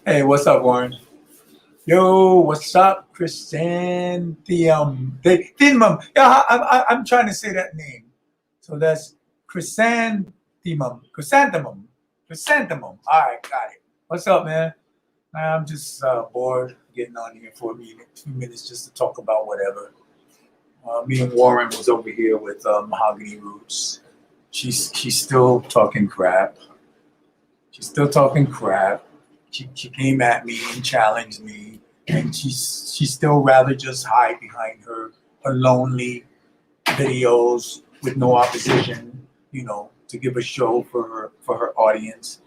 Hey, what's up, Warren? Yo, what's up, Chrysanthemum? Chrysanthemum. Yeah, I'm trying to say that name. So that's chrysanthemum. Chrysanthemum. Chrysanthemum. All right, got it. What's up, man? I'm just bored getting on here for a minute, 2 minutes just to talk about whatever. Me and Warren was over here with Mahogany Roots. She's still talking crap. She's still talking crap. She came at me and challenged me, and she still rather just hide behind her lonely videos with no opposition, to give a show for her audience.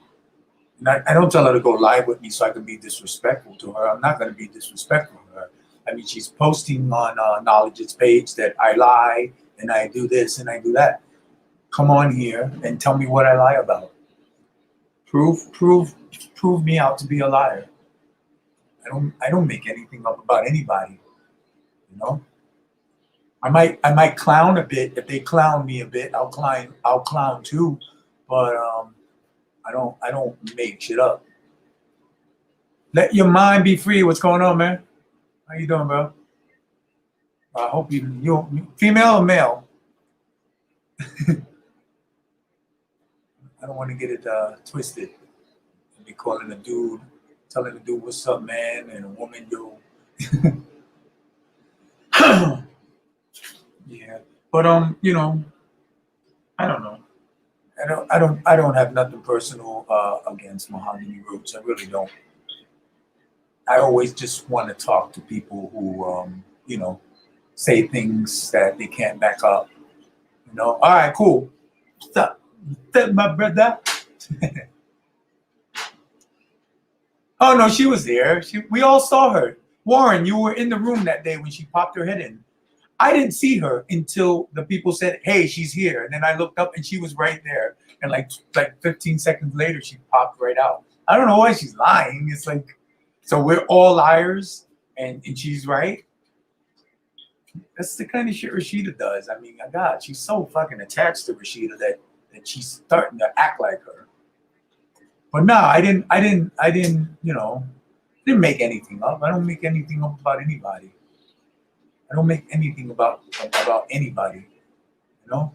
And I don't tell her to go live with me so I can be disrespectful to her. I'm not going to be disrespectful to her. I mean, she's posting on Knowledge's page that I lie and I do this and I do that. Come on here and tell me what I lie about. Prove me out to be a liar. I don't make anything up about anybody, you know. I might clown a bit. If they clown me a bit, I'll clown too. But I don't make shit up. Let your mind be free. What's going on, man? How you doing, bro? I hope you female or male? I don't want to get it twisted. Be calling a dude, telling a dude what's up, man, and a woman, yo. Yeah, but I don't know. I don't have nothing personal against Mahogany Roots. I really don't. I always just want to talk to people who say things that they can't back up. All right, cool. What's up? What's up, my brother? Oh no, she was there. We all saw her. Warren, you were in the room that day when she popped her head in. I didn't see her until the people said, "Hey, she's here," and then I looked up and she was right there. And like 15 seconds later, she popped right out. I don't know why she's lying. It's like, so we're all liars, and she's right. That's the kind of shit Rashida does. I mean, my God, she's so fucking attached to Rashida that she's starting to act like her. But no, I didn't make anything up. I don't make anything up about anybody. I don't make anything about anybody, you know.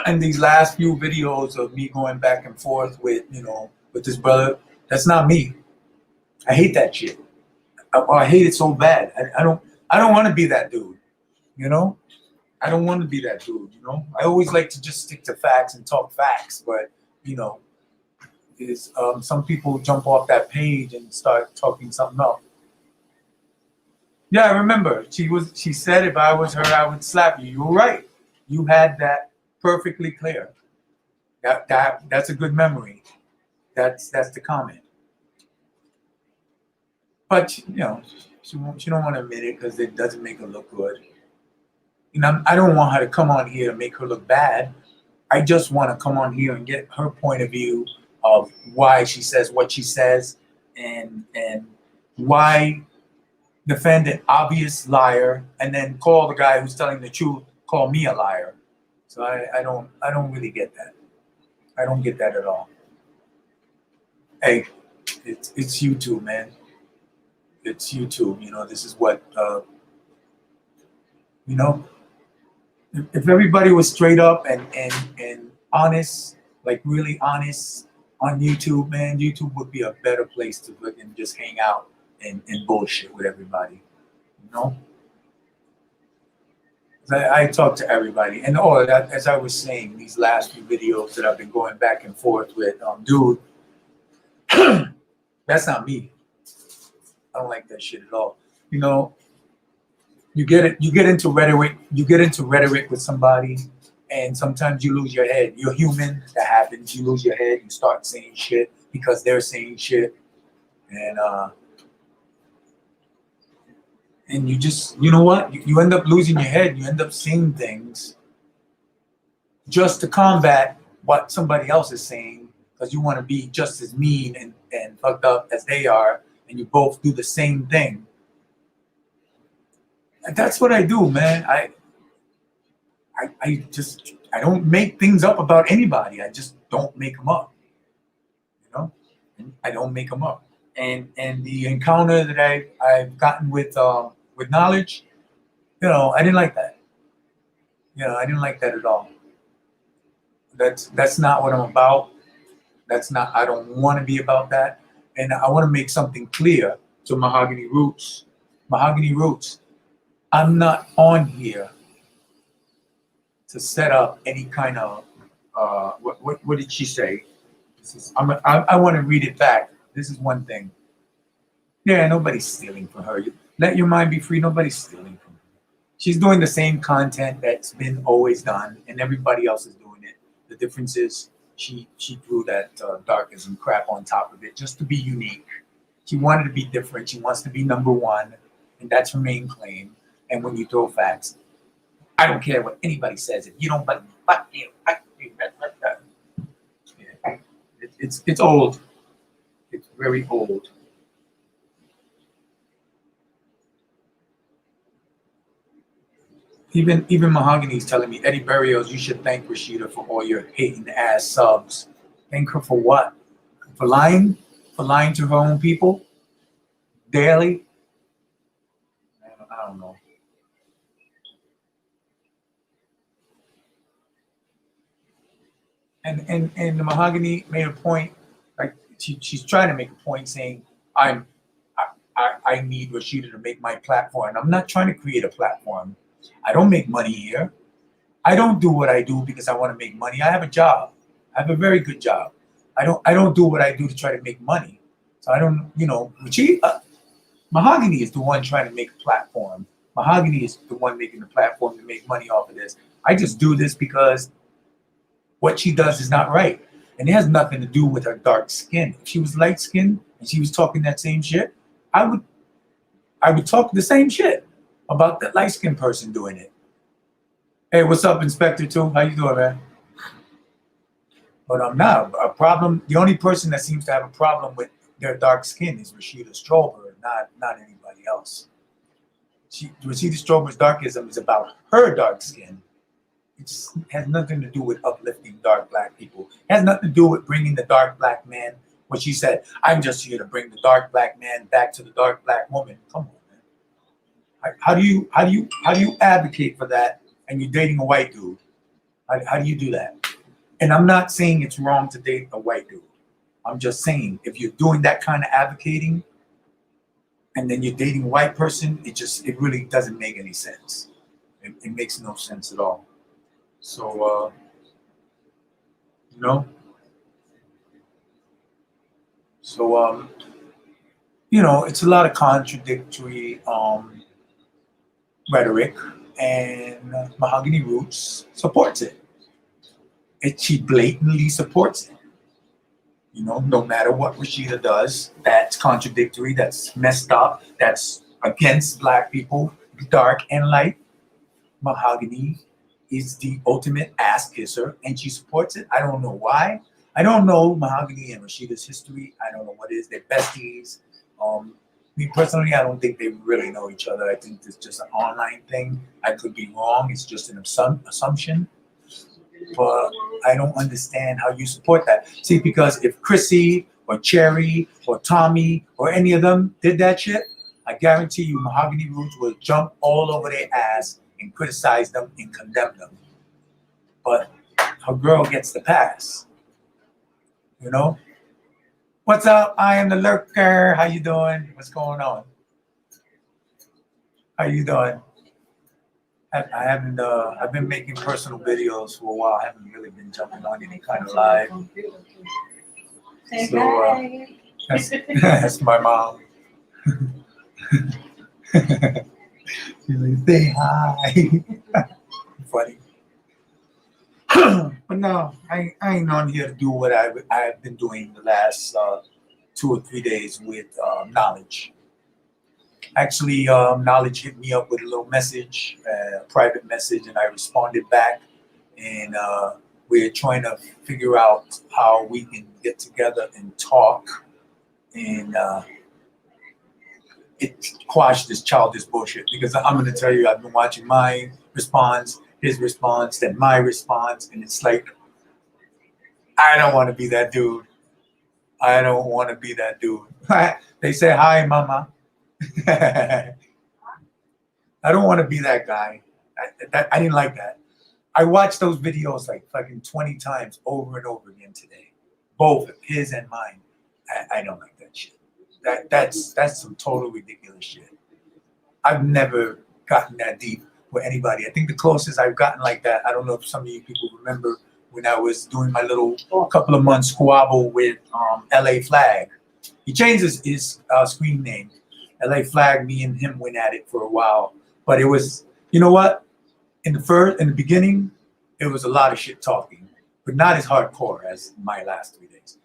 And these last few videos of me going back and forth with this brother, that's not me. I hate that shit. I hate it so bad. I don't want to be that dude, you know. I don't want to be that dude, you know. I always like to just stick to facts and talk facts, but you know, is some people jump off that page and start talking something else. Yeah, I remember. She said if I was her, I would slap you. You were right. You had that perfectly clear. That's a good memory. That's the comment. But she don't want to admit it because it doesn't make her look good. I don't want her to come on here to make her look bad. I just want to come on here and get her point of view of why she says what she says, and why defend an obvious liar and then call the guy who's telling the truth, call me a liar. So I don't really get that. I don't get that at all. Hey, it's YouTube, man. It's YouTube. This is what you know. If everybody was straight up and honest, like really honest on YouTube, man, YouTube would be a better place to fucking just hang out and bullshit with everybody, you know? 'Cause I talk to everybody, and that, as I was saying, these last few videos that I've been going back and forth with, dude, that's not me. I don't like that shit at all. You get it. You get into rhetoric. You get into rhetoric with somebody, and sometimes you lose your head. You're human. That happens. You lose your head. You start saying shit because they're saying shit, and you just, you know what? You end up losing your head. You end up saying things just to combat what somebody else is saying because you want to be just as mean and fucked up as they are, and you both do the same thing. And that's what I do, man. I don't make things up about anybody. I just don't make them up. And I don't make them up. And the encounter that I've gotten with knowledge, I didn't like that. I didn't like that at all. That's not what I'm about. That's not. I don't want to be about that. And I want to make something clear to Mahogany Roots. Mahogany Roots. I'm not on here to set up any kind of what did she say? I want to read it back. This is one thing. Yeah, nobody's stealing from her. Let your mind be free. Nobody's stealing from her. She's doing the same content that's been always done, and everybody else is doing it. The difference is she threw that darkism crap on top of it just to be unique. She wanted to be different. She wants to be number one, and that's her main claim. And when you throw facts, I don't care what anybody says. If you don't believe, fuck you. Yeah. It's old. It's very old. Even Mahogany's telling me, Eddie Barrios, you should thank Rashida for all your hating ass subs. Thank her for what? For lying? For lying to her own people? Daily? I don't know. And the Mahogany made a point, like she's trying to make a point saying, I need Rashida to make my platform. And I'm not trying to create a platform. I don't make money here. I don't do what I do because I want to make money. I have a job. I have a very good job. I don't do what I do to try to make money. So I don't, Mahogany is the one trying to make a platform. Mahogany is the one making the platform to make money off of this. I just do this because what she does is not right. And it has nothing to do with her dark skin. If she was light skinned and she was talking that same shit, I would talk the same shit about that light skinned person doing it. Hey, what's up, Inspector 2? How you doing, man? But I'm not a problem. The only person that seems to have a problem with their dark skin is Rashida Strober, not anybody else. Rashida Strober's darkism is about her dark skin. It has nothing to do with uplifting dark black people. It has nothing to do with bringing the dark black man. What she said, I'm just here to bring the dark black man back to the dark black woman. Come on, man. How do you advocate for that? And you're dating a white dude. How do you do that? And I'm not saying it's wrong to date a white dude. I'm just saying if you're doing that kind of advocating and then you're dating a white person, it really doesn't make any sense. It makes no sense at all. So, it's a lot of contradictory rhetoric, and Mahogany Roots supports it. She blatantly supports it. No matter what Rashida does, that's contradictory, that's messed up, that's against black people, dark and light. Mahogany is the ultimate ass kisser, and she supports it. I don't know why. I don't know Mahogany and Rashida's history. I don't know what it is. They're besties. Me personally, I don't think they really know each other. I think it's just an online thing. I could be wrong. It's just an assumption. But I don't understand how you support that. See, because if Chrissy or Cherry or Tommy or any of them did that shit, I guarantee you Mahogany Roots will jump all over their ass and criticize them and condemn them. But her girl gets the pass. What's up? I am the lurker. How you doing? What's going on? How you doing? I haven't. I've been making personal videos for a while. I haven't really been jumping on any kind of live. So that's my mom. She's like, say hi. Funny. But no, I ain't on here to do what I've been doing the last 2 or 3 days with knowledge. Actually, knowledge hit me up with a little message, a private message, and I responded back. And we're trying to figure out how we can get together and talk and quash this childish bullshit. Because I'm going to tell you, I've been watching my response, his response, then my response, and it's like, I don't want to be that dude. I don't want to be that dude. They say hi, mama. I don't want to be that guy. I didn't like that. I watched those videos like fucking 20 times over and over again today, both his and mine. I don't like that shit. That's some total ridiculous shit. I've never gotten that deep with anybody. I think the closest I've gotten like that, I don't know if some of you people remember when I was doing my little couple of months squabble with LA Flag. He changed his screen name. LA Flag, me and him went at it for a while. But it was, you know what? In the beginning, it was a lot of shit talking, but not as hardcore as my last 3 days.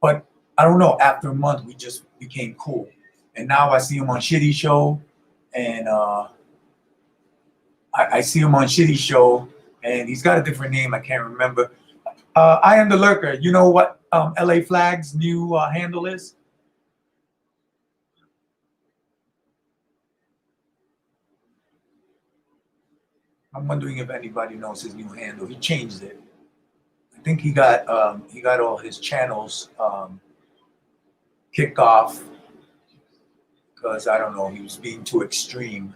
But I don't know, after a month, we just became cool. And now I see him on Shitty Show, and I see him on Shitty Show, and he's got a different name. I can't remember. I am the Lurker. You know what LA Flag's new handle is? I'm wondering if anybody knows his new handle. He changed it. I think he got all his channels kicked off because I don't know, he was being too extreme.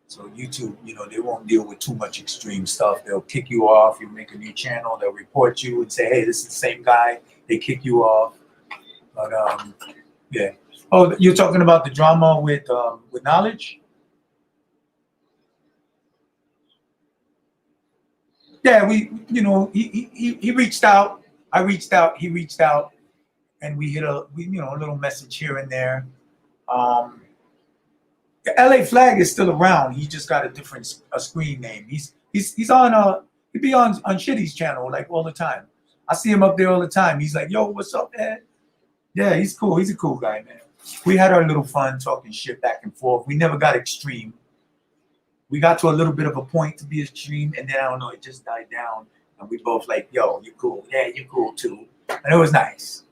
So YouTube, they won't deal with too much extreme stuff. They'll kick you off. You make a new channel. They'll report you and say, "Hey, this is the same guy." They kick you off. But yeah. Oh, you're talking about the drama with Knowledge? Yeah, he reached out. I reached out. He reached out, and we hit a little message here and there. The LA Flag is still around. He just got a different screen name. He's on he be on Shitty's channel like all the time. I see him up there all the time. He's like, "Yo, what's up, man?" Yeah, he's cool. He's a cool guy, man. We had our little fun talking shit back and forth. We never got extreme. We got to a little bit of a point to be extreme, and then I don't know, it just died down. And we both like, "Yo, you cool? Yeah, you cool too." And it was nice.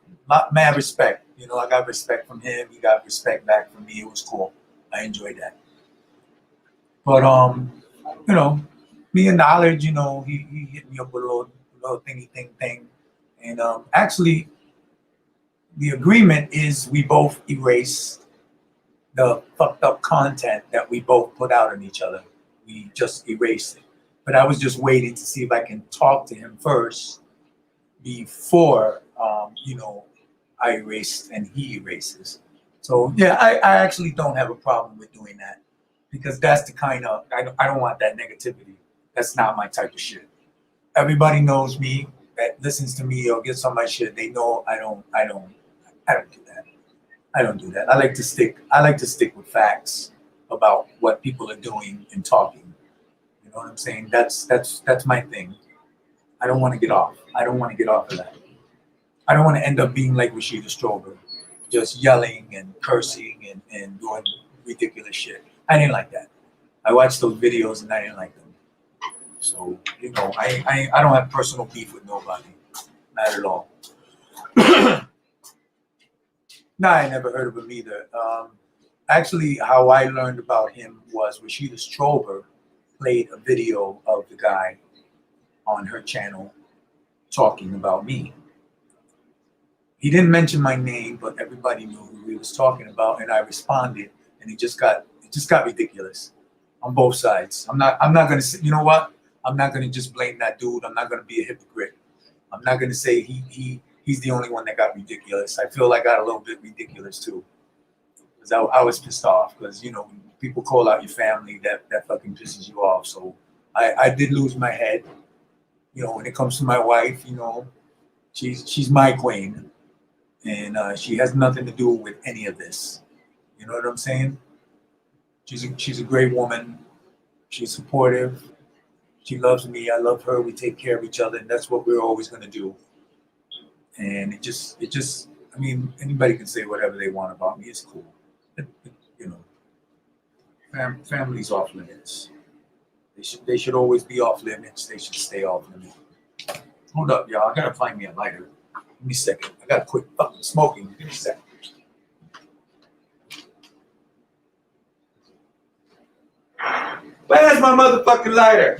Mad respect. I got respect from him. He got respect back from me. It was cool. I enjoyed that. But me and Knowledge, he hit me up with a little thingy thing. And actually the agreement is we both erase the fucked up content that we both put out on each other. We just erased it. But I was just waiting to see if I can talk to him first before I erase and he erases. So yeah, I actually don't have a problem with doing that because that's the kind of I don't want that negativity. That's not my type of shit. Everybody knows me that listens to me or gets on my shit. They know I don't do that. I don't do that. I like to stick with facts about what people are doing and talking. You know what I'm saying? That's my thing. I don't want to get off. I don't want to get off of that. I don't want to end up being like Rashida Strober, just yelling and cursing and doing ridiculous shit. I didn't like that. I watched those videos and I didn't like them. So, I don't have personal beef with nobody. Not at all. No, I never heard of him either. Actually, how I learned about him was Rashida Strober played a video of the guy on her channel talking about me. He didn't mention my name, but everybody knew who he was talking about, and I responded, and it just got ridiculous on both sides. I'm not gonna say, you know what? I'm not gonna just blame that dude. I'm not gonna be a hypocrite. I'm not gonna say he's the only one that got ridiculous. I feel like I got a little bit ridiculous too, because I was pissed off because when people call out your family, that fucking pisses you off. So I did lose my head. When it comes to my wife, she's my queen. And she has nothing to do with any of this. You know what I'm saying? She's a great woman. She's supportive. She loves me. I love her. We take care of each other, and that's what we're always going to do. And it just. I mean, anybody can say whatever they want about me. It's cool. Family's off limits. They should always be off limits. They should stay off limits. Hold up, y'all. I gotta find me a lighter. Give me a second. I gotta quit fucking smoking. Give me a second. Where's my motherfucking lighter?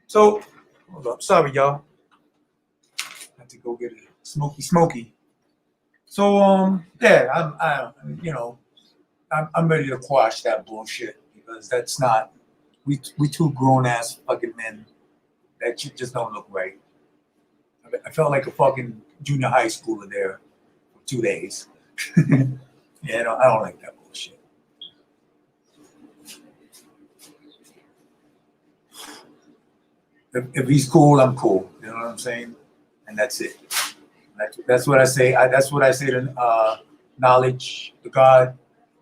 So, hold up. Sorry, y'all. I have to go get a smoky. So, yeah, I'm ready to quash that bullshit because that's not. We two grown ass fucking men. That shit just don't look right. I felt like a fucking junior high schooler there for 2 days. Yeah, I don't like that bullshit. If he's cool, I'm cool. You know what I'm saying? And that's it. That's what I say. That's what I say to knowledge, the God,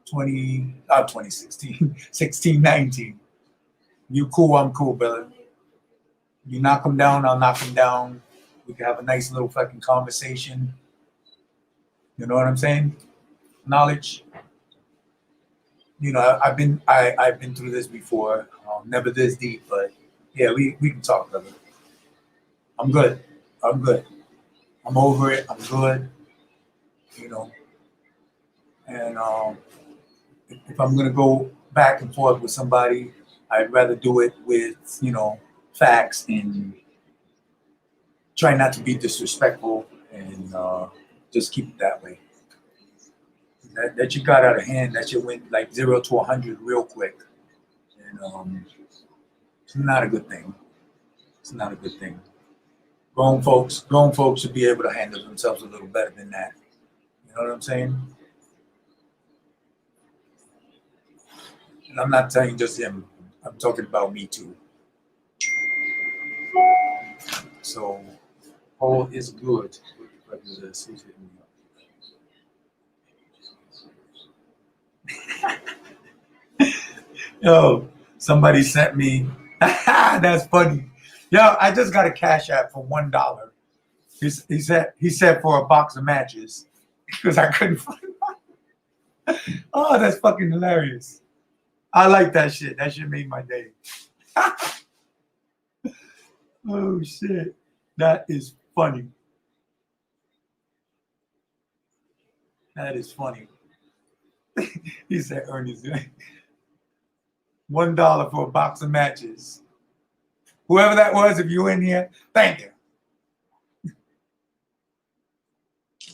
2016, 16, 19. You cool, I'm cool, brother. You knock him down, I'll knock him down. We can have a nice little fucking conversation. You know what I'm saying? Knowledge. I've been through this before. Never this deep, but yeah, we can talk, brother. I'm good. I'm good. I'm over it. I'm good. You know, and if I'm gonna go back and forth with somebody, I'd rather do it with facts and try not to be disrespectful and just keep it that way. That you got out of hand, that you went like 0 to 100 real quick, and it's not a good thing. It's not a good thing. Grown folks should be able to handle themselves a little better than that. You know what I'm saying? And I'm not telling just him. I'm talking about me too. So all is good. What is this? Who's hitting me up? Yo, somebody sent me. That's funny. Yo, I just got a cash app for $1. He said for a box of matches because I couldn't find one. Oh, that's fucking hilarious. I like that shit. That shit made my day. Oh shit. That is funny. That is funny. He said Ernest. $1 for a box of matches. Whoever that was, if you in here, thank you.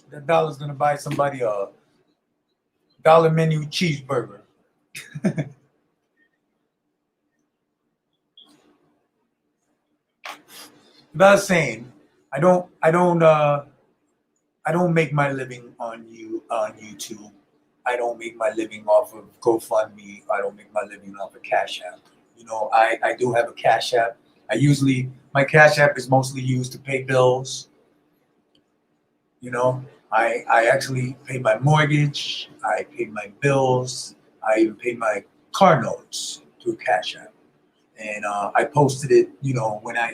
That dollar's gonna buy somebody a dollar menu cheeseburger. But I was saying, I don't make my living on YouTube. I don't make my living off of GoFundMe. I don't make my living off of Cash App. I do have a Cash App. My Cash App is mostly used to pay bills. I actually pay my mortgage. I pay my bills. I even pay my car notes through Cash App. And I posted it, when I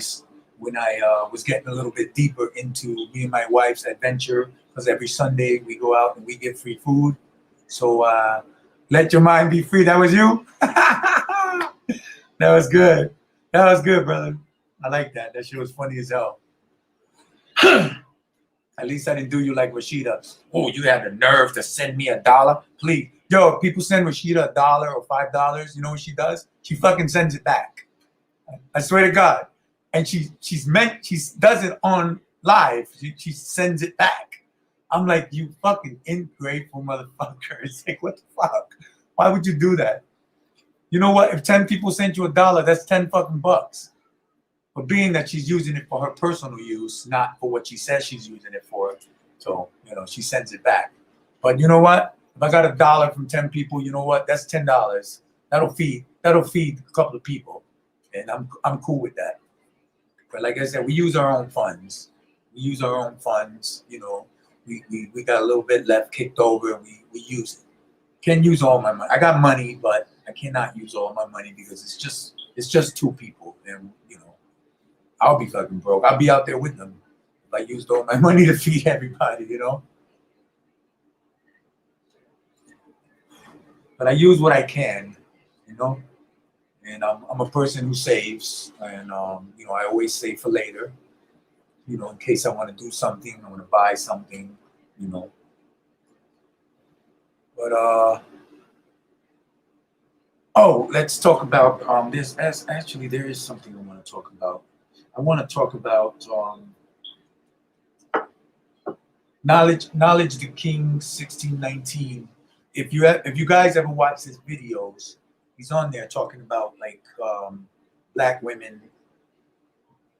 was getting a little bit deeper into me and my wife's adventure, because every Sunday we go out and we get free food. So let your mind be free. That was you. That was good. That was good, brother. I like that. That shit was funny as hell. At least I didn't do you like Rashida. Oh, you had the nerve to send me $1? Please. Yo, if people send Rashida $1 or $5, you know what she does? She fucking sends it back. I swear to God. And she does it on live. She sends it back. I'm like, you fucking ungrateful motherfucker. It's like, what the fuck? Why would you do that? You know what? If 10 people sent you $1, that's 10 fucking bucks. But being that she's using it for her personal use, not for what she says she's using it for, so she sends it back. But you know what? If I got $1 from 10 people, you know what? That's $10. That'll feed a couple of people, and I'm cool with that. But like I said, we use our own funds. We use our own funds. We got a little bit left kicked over, and we use it. Can't use all my money. I got money, but I cannot use all my money because it's just two people, and I'll be fucking broke. I'll be out there with them if I used all my money to feed everybody. But I use what I can, you know. And I'm a person who saves, and I always save for later. In case I want to do something, I want to buy something, you know. But oh, let's talk about this. Actually, there is something I want to talk about. I want to talk about knowledge the King 1619. If you guys ever watch his videos, he's on there talking about like black women.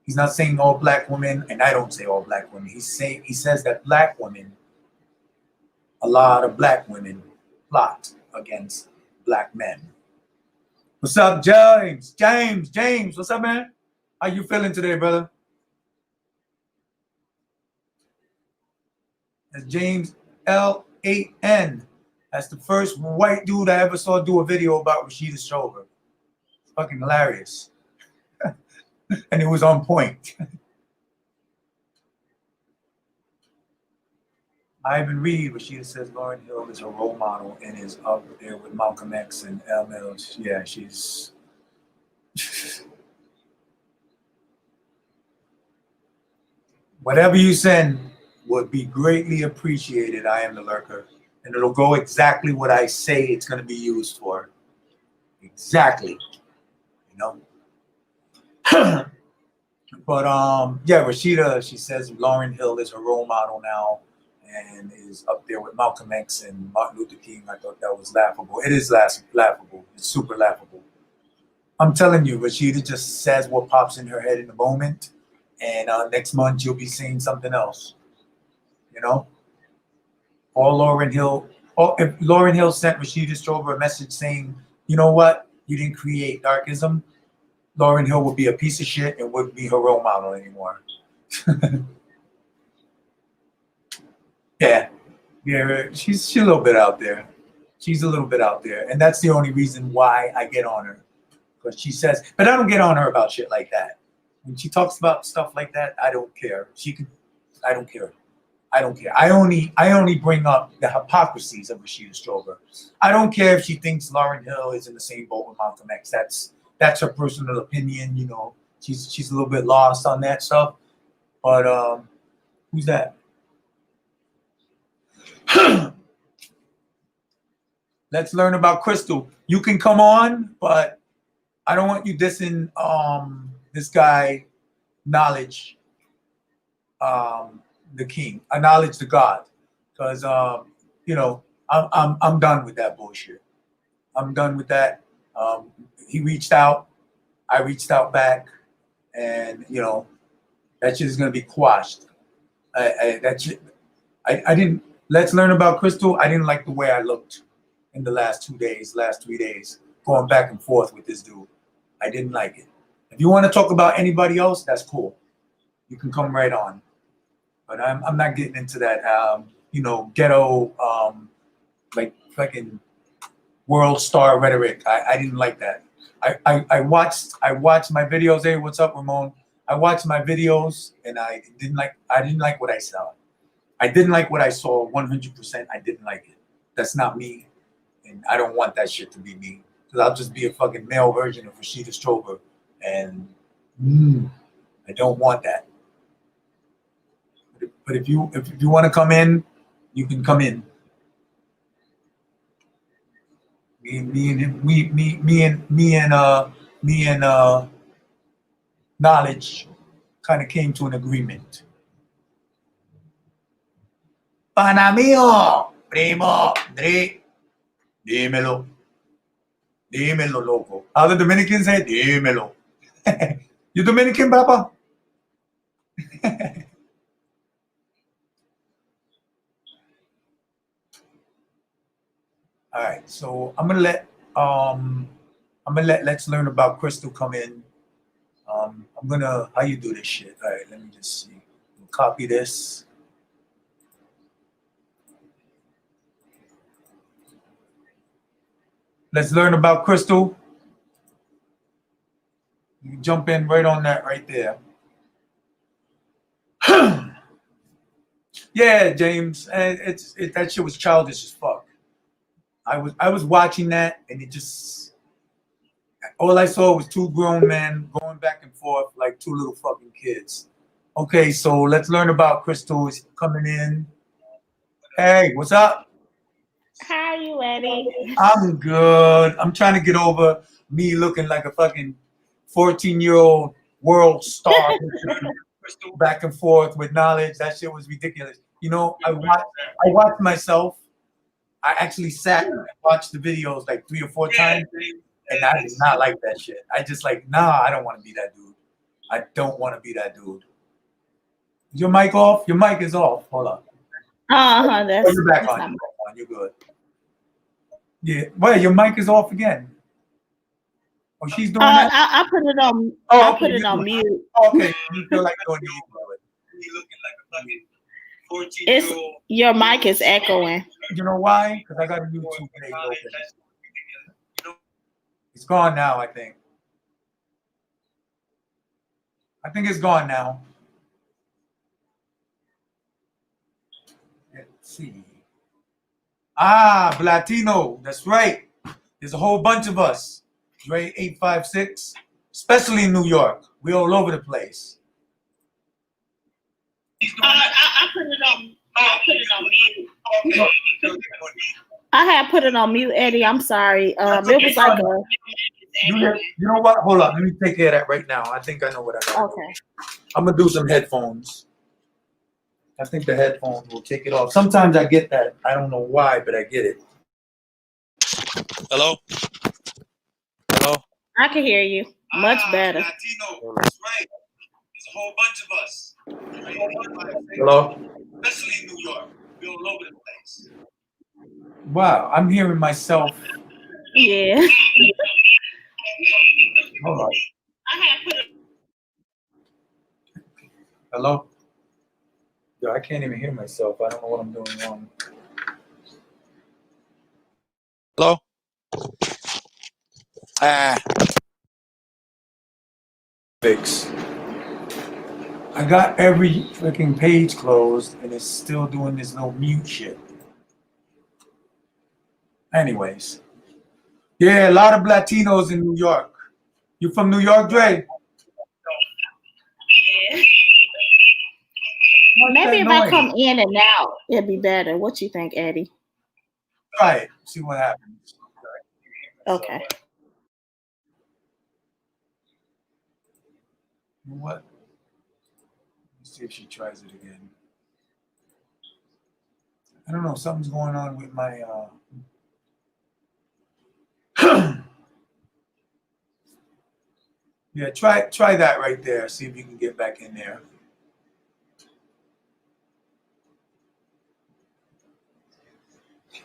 He's not saying all black women, and I don't say all black women. He says that black women, a lot of black women plot against black men. What's up, James? James, what's up, man? How you feeling today, brother? That's James L8N. That's the first white dude I ever saw do a video about Rashida Strover. It's fucking hilarious. And it was on point. Ivan Reed, Rashida says Lauryn Hill is her role model and is up there with Malcolm X and LL. Yeah, she's... Whatever you send would be greatly appreciated. I am the lurker. And it'll go exactly what I say it's going to be used for. Exactly. You know? But yeah, Rashida, she says Lauryn Hill is her role model now and is up there with Malcolm X and Martin Luther King. I thought that was laughable. It is laughable. It's super laughable. I'm telling you, Rashida just says what pops in her head in the moment, and next month you'll be seeing something else. You know? If Lauryn Hill sent Rashida Strover a message saying, you know what, you didn't create darkism, Lauryn Hill would be a piece of shit and wouldn't be her role model anymore. Yeah, she's a little bit out there. She's a little bit out there, and that's the only reason why I get on her, because she says. But I don't get on her about shit like that. When she talks about stuff like that, I don't care. I don't care. I don't care. I only bring up the hypocrisies of Rashida Strover. I don't care if she thinks Lauryn Hill is in the same boat with Malcolm X. That's her personal opinion. You know, she's a little bit lost on that stuff. But who's that? Let's learn about Crystal. You can come on, but I don't want you dissing this guy, Knowledge, the King, Knowledge the God, because you know, I'm done with that bullshit. I'm done with that. He reached out, I reached out back, and you know, that shit is gonna be quashed. That shit, I didn't. Let's learn about Crystal. I didn't like the way I looked in the last 3 days, going back and forth with this dude. I didn't like it. If you want to talk about anybody else, that's cool. You can come right on. But I'm not getting into that, you know, ghetto, like fucking world star rhetoric. I didn't like that. I watched my videos. Hey, what's up, Ramon? I watched my videos and I didn't like what I saw. I didn't like what I saw 100%. I didn't like it. That's not me. And I don't want that shit to be me. Because I'll just be a fucking male version of Rashida Strover. And I don't want that. But if you want to come in, you can come in. Me and Knowledge kind of came to an agreement. Pana mío, primo, Dre, dímelo. Dímelo, loco. How the Dominicans say, dímelo. You Dominican, Papa? All right, so I'm gonna let Let's Learn About Crystal come in. How you do this shit? All right, let me just see. Copy this. Let's Learn About Crystal. You can jump in right on that right there. Yeah, James, that shit was childish as fuck. I was watching that and it just, all I saw was two grown men going back and forth like two little fucking kids. Okay, so Let's Learn About Crystal is coming in. Hey, what's up? How are you, Eddie? I'm good. I'm trying to get over me looking like a fucking 14-year-old world star back and forth with knowledge. That shit was ridiculous. You know, I watched myself. I actually sat and watched the videos like 3 or 4 times, and I did not like that shit. I just like, nah, I don't want to be that dude. I don't want to be that dude. Is your mic off? Your mic is off. Hold on. Uh-huh. Oh, you're back on. You're good. Yeah. Wait, your mic is off again. Oh, she's doing that? I put it on. Oh, I okay, put it on mute. Okay, you feel like doing it. You looking like a fucking 14-year-old. It's your mic is echoing. You know why? Because I got a YouTube page open. It's gone now, I think. I think it's gone now. Let's see. Ah, Blatino. That's right. There's a whole bunch of us. Dre 856, especially in New York. We're all over the place. I put it on. I put it on mute. I had put it on mute, Eddie. I'm sorry. It was like a. You know what? Hold on. Let me take care of that right now. I think I know what I got. Okay. I'm gonna do some headphones. I think the headphones will take it off. Sometimes I get that. I don't know why, but I get it. Hello? Hello? I can hear you much better. Latino, that's right. There's a whole bunch of us. Hello? Especially in New York. We're all over the place. Wow, I'm hearing myself. Yeah. Hold on. I had put it. Hello? Yo, I can't even hear myself. I don't know what I'm doing wrong. Hello? Fix. I got every freaking page closed and it's still doing this little mute shit. Anyways. Yeah, a lot of Latinos in New York. You from New York, Dre? Yeah. Maybe if I come in and out, it'd be better. What you think, Eddie? Try it. See what happens. Okay. You know what? Let's see if she tries it again. I don't know. Something's going on with my. Yeah, try that right there. See if you can get back in there.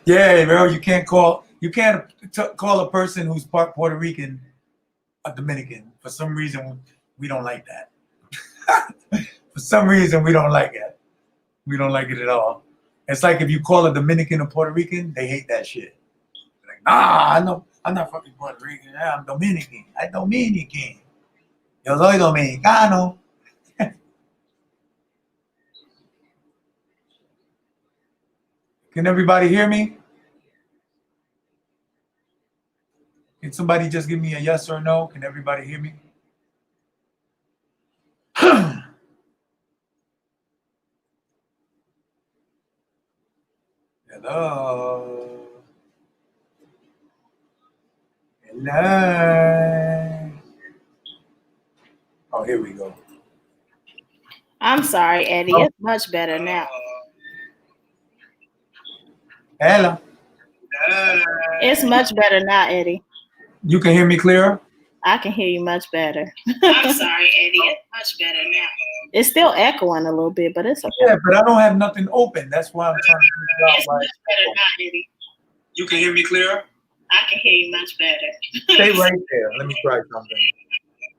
Yeah, bro. You can't call a person who's part Puerto Rican a Dominican. For some reason, we don't like that. For some reason, we don't like it. We don't like it at all. It's like if you call a Dominican a Puerto Rican, they hate that shit. They're like, nah, I'm not fucking Puerto Rican. I'm Dominican. I'm Dominican. Yo soy dominicano. Can everybody hear me? Can somebody just give me a yes or no? Can everybody hear me? Hello. Hello. Oh, here we go. I'm sorry, Eddie. It's much better now. Hello. It's much better now, Eddie. You can hear me clearer? I can hear you much better. I'm sorry, Eddie. It's much better now. It's still echoing a little bit, but it's okay. Yeah, but I don't have nothing open. That's why I'm trying to figure out It's why. much better now, Eddie. You can hear me clearer? I can hear you much better. Stay right there. Let me try something.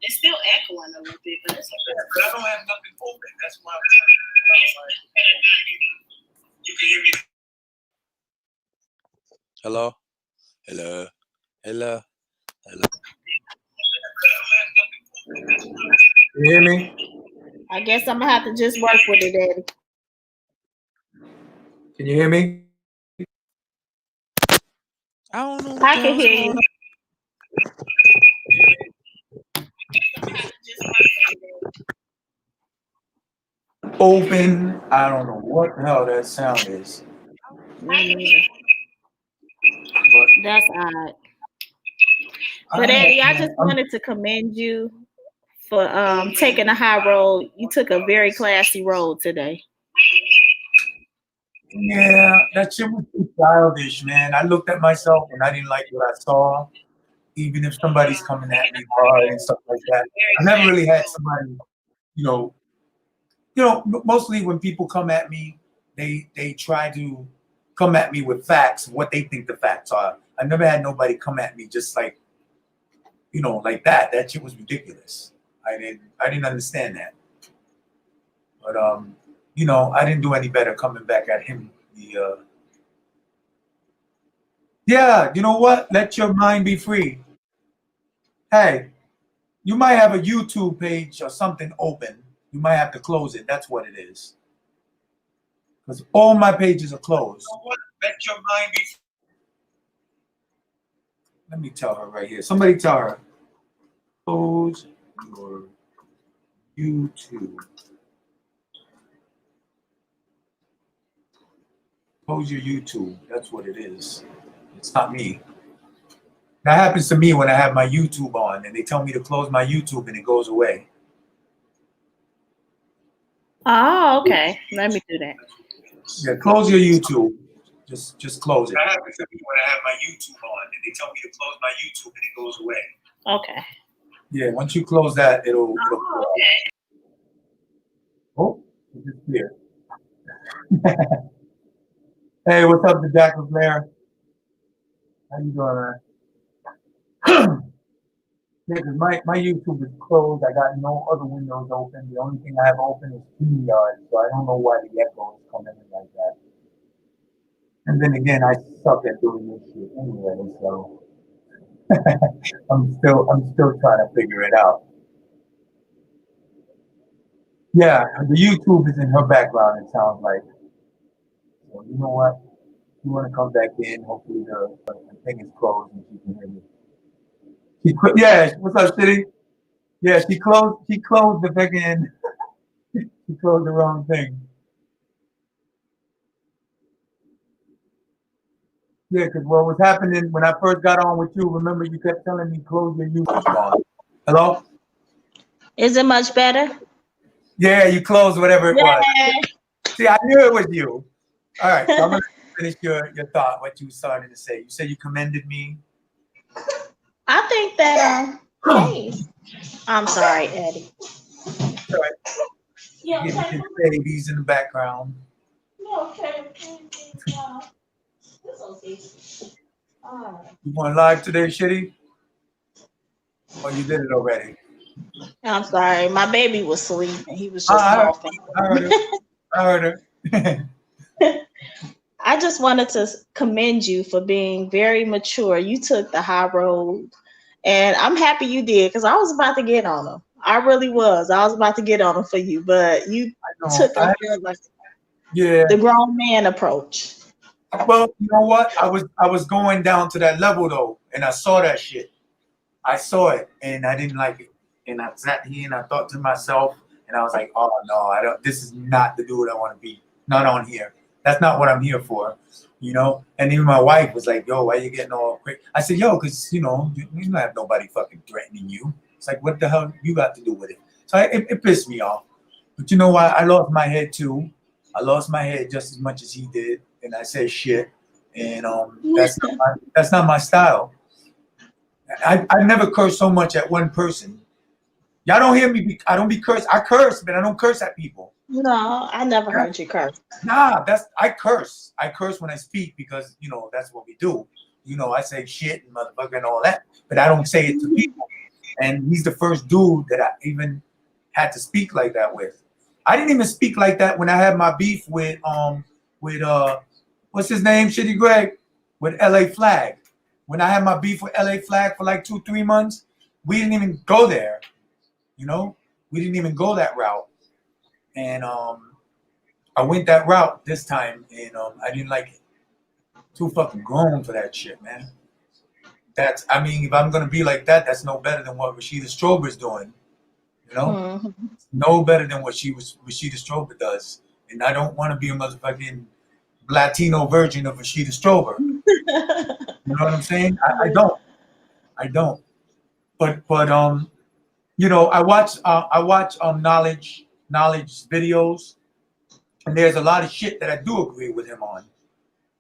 It's still echoing a little bit, but it's okay. But I don't have nothing open. That's why I'm trying to figure out why. You can hear me. Hello? Hello? Hello? Hello? You hear me? I guess I'm gonna have to just work with it, Eddie. Can you hear me? I don't know. I can hear you. Open. I don't know what the hell that sound is. That's odd. But Eddie, I just wanted to commend you for taking a high road. You took a very classy road today. Yeah, that shit was too childish, man. I looked at myself and I didn't like what I saw. Even if somebody's coming at me hard and stuff like that, I never really had somebody, you know, mostly when people come at me, they try to come at me with facts, what they think the facts are. I never had nobody come at me just like, like that. That shit was ridiculous. I didn't understand that. But I didn't do any better coming back at him. Yeah, you know what? Let your mind be free. Hey, you might have a YouTube page or something open. You might have to close it. That's what it is. Because all my pages are closed. You know what? Let your mind be free. Let me tell her right here. Somebody tell her. Close your YouTube. Close your YouTube. That's what it is. It's not me. That happens to me when I have my YouTube on and they tell me to close my YouTube and it goes away. Oh, okay. Let me do that. Yeah, close your YouTube. Just close it. That happens to me when I have my YouTube on and they tell me to close my YouTube and it goes away. Okay. Yeah, once you close that, it'll okay. Oh, it's just here. Hey, what's up, the Jack of Blair? How you doing, man? Yeah, because my YouTube is closed. I got no other windows open. The only thing I have open is StreamYard, so I don't know why the echo is coming in like that. And then again, I suck at doing this shit anyway, so I'm still trying to figure it out. Yeah, the YouTube is in her background, it sounds like. So you know what? You want to come back in, hopefully the thing is closed and she can hear me. Yeah, what's up, City? Yeah, she closed the fucking she closed the wrong thing. Yeah, because what was happening when I first got on with you, remember you kept telling me close your YouTube. Hello? Is it much better? Yeah, you closed whatever it was. See, I knew it was you. All right, so I'm going to finish your thought, what you started to say. You said you commended me. I think that, hey, I'm sorry, Eddie. All right. Yeah, okay. Babies in the background. Okay. You want live today, Shitty? Or you did it already? I'm sorry. My baby was sleeping. He was just coughing. I heard her. I just wanted to commend you for being very mature. You took the high road, and I'm happy you did because I was about to get on him. I really was. I was about to get on him for you, but you took the grown man approach. Well, you know what? I was going down to that level though, and I saw that shit. I saw it, and I didn't like it. And I sat here and I thought to myself, and I was like, "Oh no, I don't. This is not the dude I want to be. Not on here. That's not what I'm here for." And even my wife was like, "Yo, why are you getting all quick?" I said, "Yo, because you don't have nobody fucking threatening you. It's like, what the hell you got to do with it?" So it pissed me off. But you know what? I lost my head too. I lost my head just as much as he did, and I said shit. And that's not my style. I never curse so much at one person. Y'all don't hear me. I don't be cursed. I curse, but I don't curse at people. No, I never heard you curse. Nah, I curse. I curse when I speak because that's what we do. I say shit and motherfucker and all that, but I don't say it to people. And he's the first dude that I even had to speak like that with. I didn't even speak like that when I had my beef with what's his name, Shitty Greg, with LA Flag. When I had my beef with LA Flag for like 2-3 months, we didn't even go there. We didn't even go that route. And I went that route this time, and I didn't like it. Too fucking grown for that shit, man. If I'm gonna be like that, that's no better than what Rashida Strober's doing. Mm-hmm. No better than what Rashida Strober does. And I don't want to be a motherfucking Latino version of Rashida Strober. You know what I'm saying? I don't. But you know, I watch knowledge videos, and there's a lot of shit that I do agree with him on.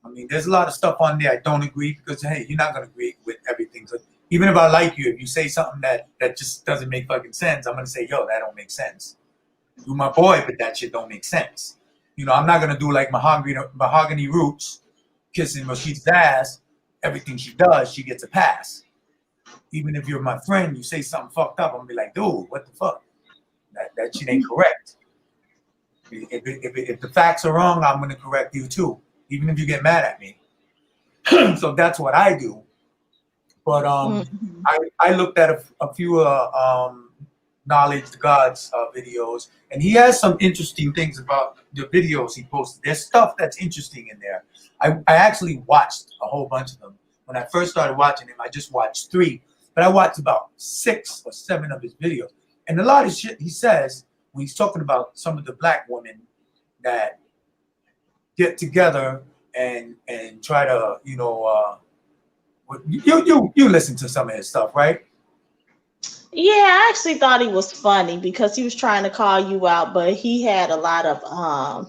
I mean, there's a lot of stuff on there I don't agree because hey, you're not gonna agree with everything. So even if I like you, if you say something that just doesn't make fucking sense, I'm gonna say, yo, that don't make sense. You're my boy, but that shit don't make sense. You know, I'm not gonna do like mahogany roots kissing Rashida's ass. Everything she does, she gets a pass. Even if you're my friend, you say something fucked up, I'm gonna be like, dude, what the fuck? That shit ain't correct. If the facts are wrong, I'm gonna correct you too, even if you get mad at me. So that's what I do. But Mhm. I looked at a few knowledge the gods videos, and he has some interesting things about the videos he posted. There's stuff that's interesting in there. I actually watched a whole bunch of them. When I first started watching him, I just watched 3, but I watched about 6 or 7 of his videos. And a lot of shit he says when he's talking about some of the black women that get together and try to, you know, you listen to some of his stuff, right? Yeah, I actually thought he was funny because he was trying to call you out, but he had a lot of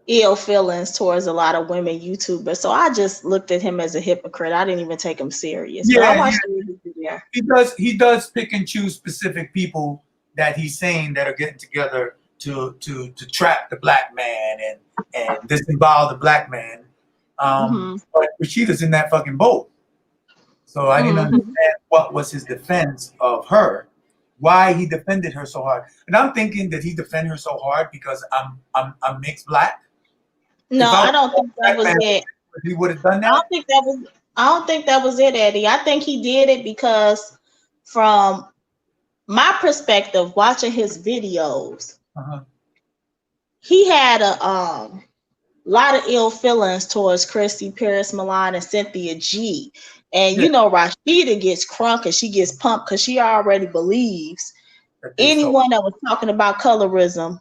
ill feelings towards a lot of women YouTubers. So I just looked at him as a hypocrite. I didn't even take him serious. But I Yeah, watched the video. he does pick and choose specific people that he's saying that are getting together to trap the black man and disembowel the black man. Hmm. But Rashida's in that fucking boat. So I didn't Hmm. understand what was his defense of her, why he defended her so hard. And I'm thinking that he defended her so hard because I'm mixed black. No, If I was I don't a think that black was man, it. he would have done I don't that. think that was. I don't think that was it, Eddie. I think he did it because, from my perspective, watching his videos, Uh-huh. he had a lot of ill feelings towards Christy, Paris Milan, and Cynthia G. And Yeah, you know, Rashida gets crunk and she gets pumped because she already believes that they so. anyone that was talking about colorism,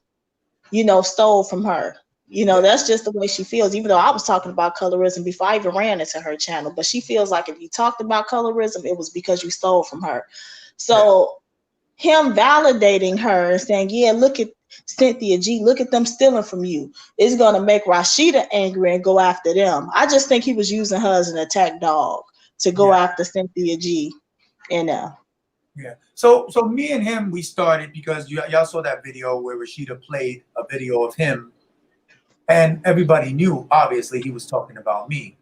stole from her. Yeah, That's just the way she feels. Even though I was talking about colorism before I even ran into her channel, but she feels like if you talked about colorism, it was because you stole from her. yeah. So him validating her and saying, yeah, look at Cynthia G, look at them stealing from you, is going to make Rashida angry and go after them. I just think he was using her as an attack dog to go Yeah. after Cynthia G. And Yeah. So me and him, we started because y'all saw that video where Rashida played a video of him, and everybody knew obviously he was talking about me.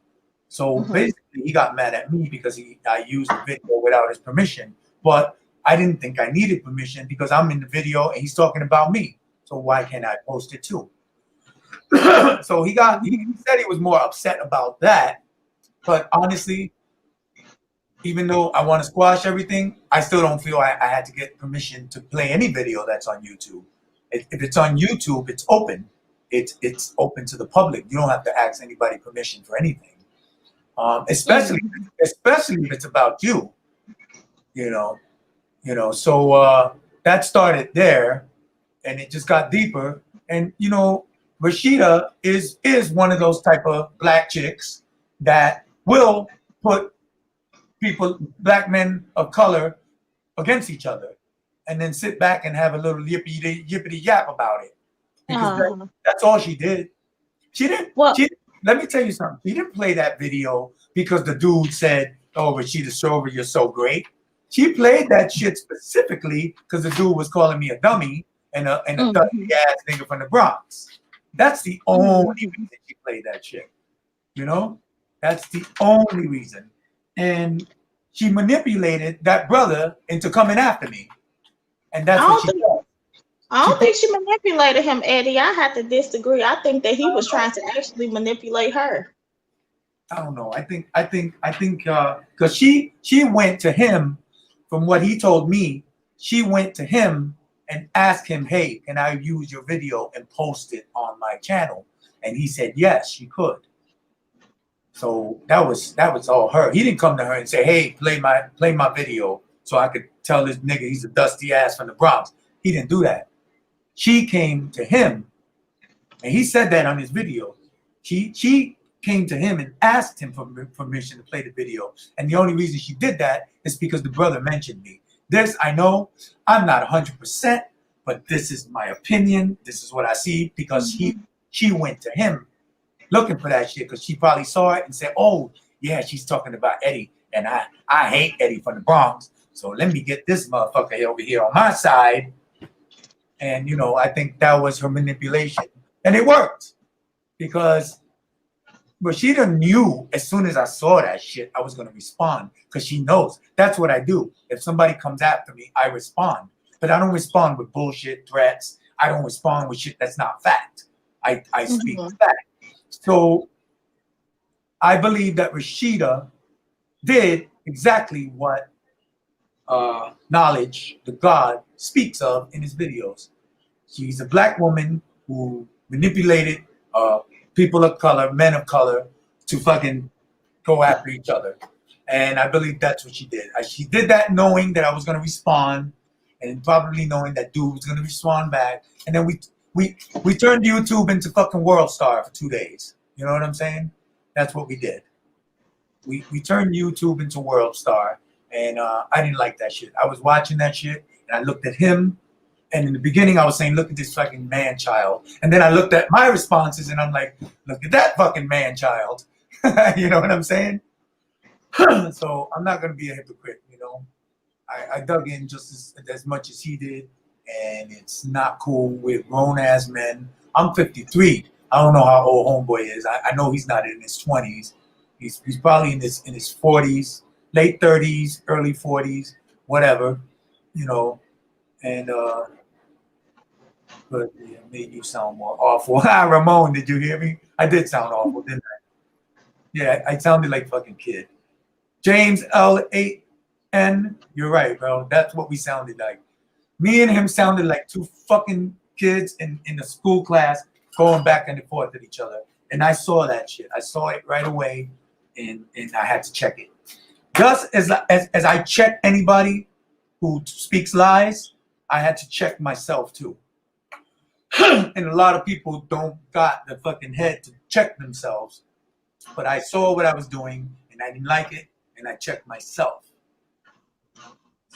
So mhm. basically, he got mad at me because I used the video without his permission. But I didn't think I needed permission because I'm in the video and he's talking about me. So why can't I post it too? So he said he was more upset about that. But honestly, even though I want to squash everything, I still don't feel I had to get permission to play any video that's on YouTube. If it's on YouTube, it's open. It's open to the public. You don't have to ask anybody permission for anything. Especially Mhm. especially if it's about you. You know, So that started there, and it just got deeper. And Rashida is one of those type of black chicks that will put black men of color, against each other, and then sit back and have a little yippity yap about it, because Uh-huh. that's all she did. She didn't. Well, She Let me tell you something. She didn't play that video because the dude said, "Oh, Rashida Shover, you're so great." She played that shit specifically because the dude was calling me a dummy and a dusty mhm. ass nigga from the Bronx. That's the only Mhm. reason she played that shit. You know, that's the only reason. And she manipulated that brother into coming after me, and I that's what don't she think does. I She don't put think she manipulated him, Eddie. I have to disagree. I think that he was trying to actually manipulate her. I don't know. I think because she went to him, from what he told me, she went to him and asked him, "Hey, can I use your video and post it on my channel?" And he said yes, she could. So that was all her. He didn't come to her and say, "Hey, play my video so I could tell this nigga he's a dusty ass from the Bronx." He didn't do that. She came to him, and he said that on his video. She came to him and asked him for permission to play the video. And the only reason she did that is because the brother mentioned me. This I know. I'm not 100%, but this is my opinion. This is what I see because she went to him looking for that shit because she probably saw it and said, "Oh, yeah, she's talking about Eddie, and I hate Eddie from the Bronx. So let me get this motherfucker over here on my side." And you know, I think that was her manipulation, and it worked because. But she done knew as soon as I saw that shit, I was gonna respond because she knows that's what I do. If somebody comes after me, I respond. But I don't respond with bullshit threats. I don't respond with shit that's not fact. I speak fact. So I believe that Rashida did exactly what Knowledge, the God, speaks of in his videos. She's a black woman who manipulated people of color, men of color, to fucking go after each other. And I believe that's what she did. She did that knowing that I was going to respond, and probably knowing that dude was going to respond back. And then we turned YouTube into fucking World Star for 2 days. You know what I'm saying? That's what we did. We turned YouTube into World Star, and I didn't like that shit. I was watching that shit, and I looked at him. And in the beginning, I was saying, look at this fucking man-child. And then I looked at my responses, and I'm like, look at that fucking man-child. You know what I'm saying? So I'm not going to be a hypocrite, you know. I dug in just as much as he did, and it's not cool with grown-ass men. I'm 53. I don't know how old homeboy is. I know he's not in his 20s. He's probably in his 40s, late 30s, early 40s, whatever, you know. And but it made you sound more awful. Ramon, did you hear me? I did sound awful, didn't I? Yeah, I sounded like fucking kid. James L8N, you're right, bro. That's what we sounded like. Me and him sounded like two fucking kids in a school class going back and forth at each other. And I saw that shit. I saw it right away, and I had to check it. Just as I check anybody who speaks lies, I had to check myself too. And a lot of people don't got the fucking head to check themselves. But I saw what I was doing, and I didn't like it, and I checked myself.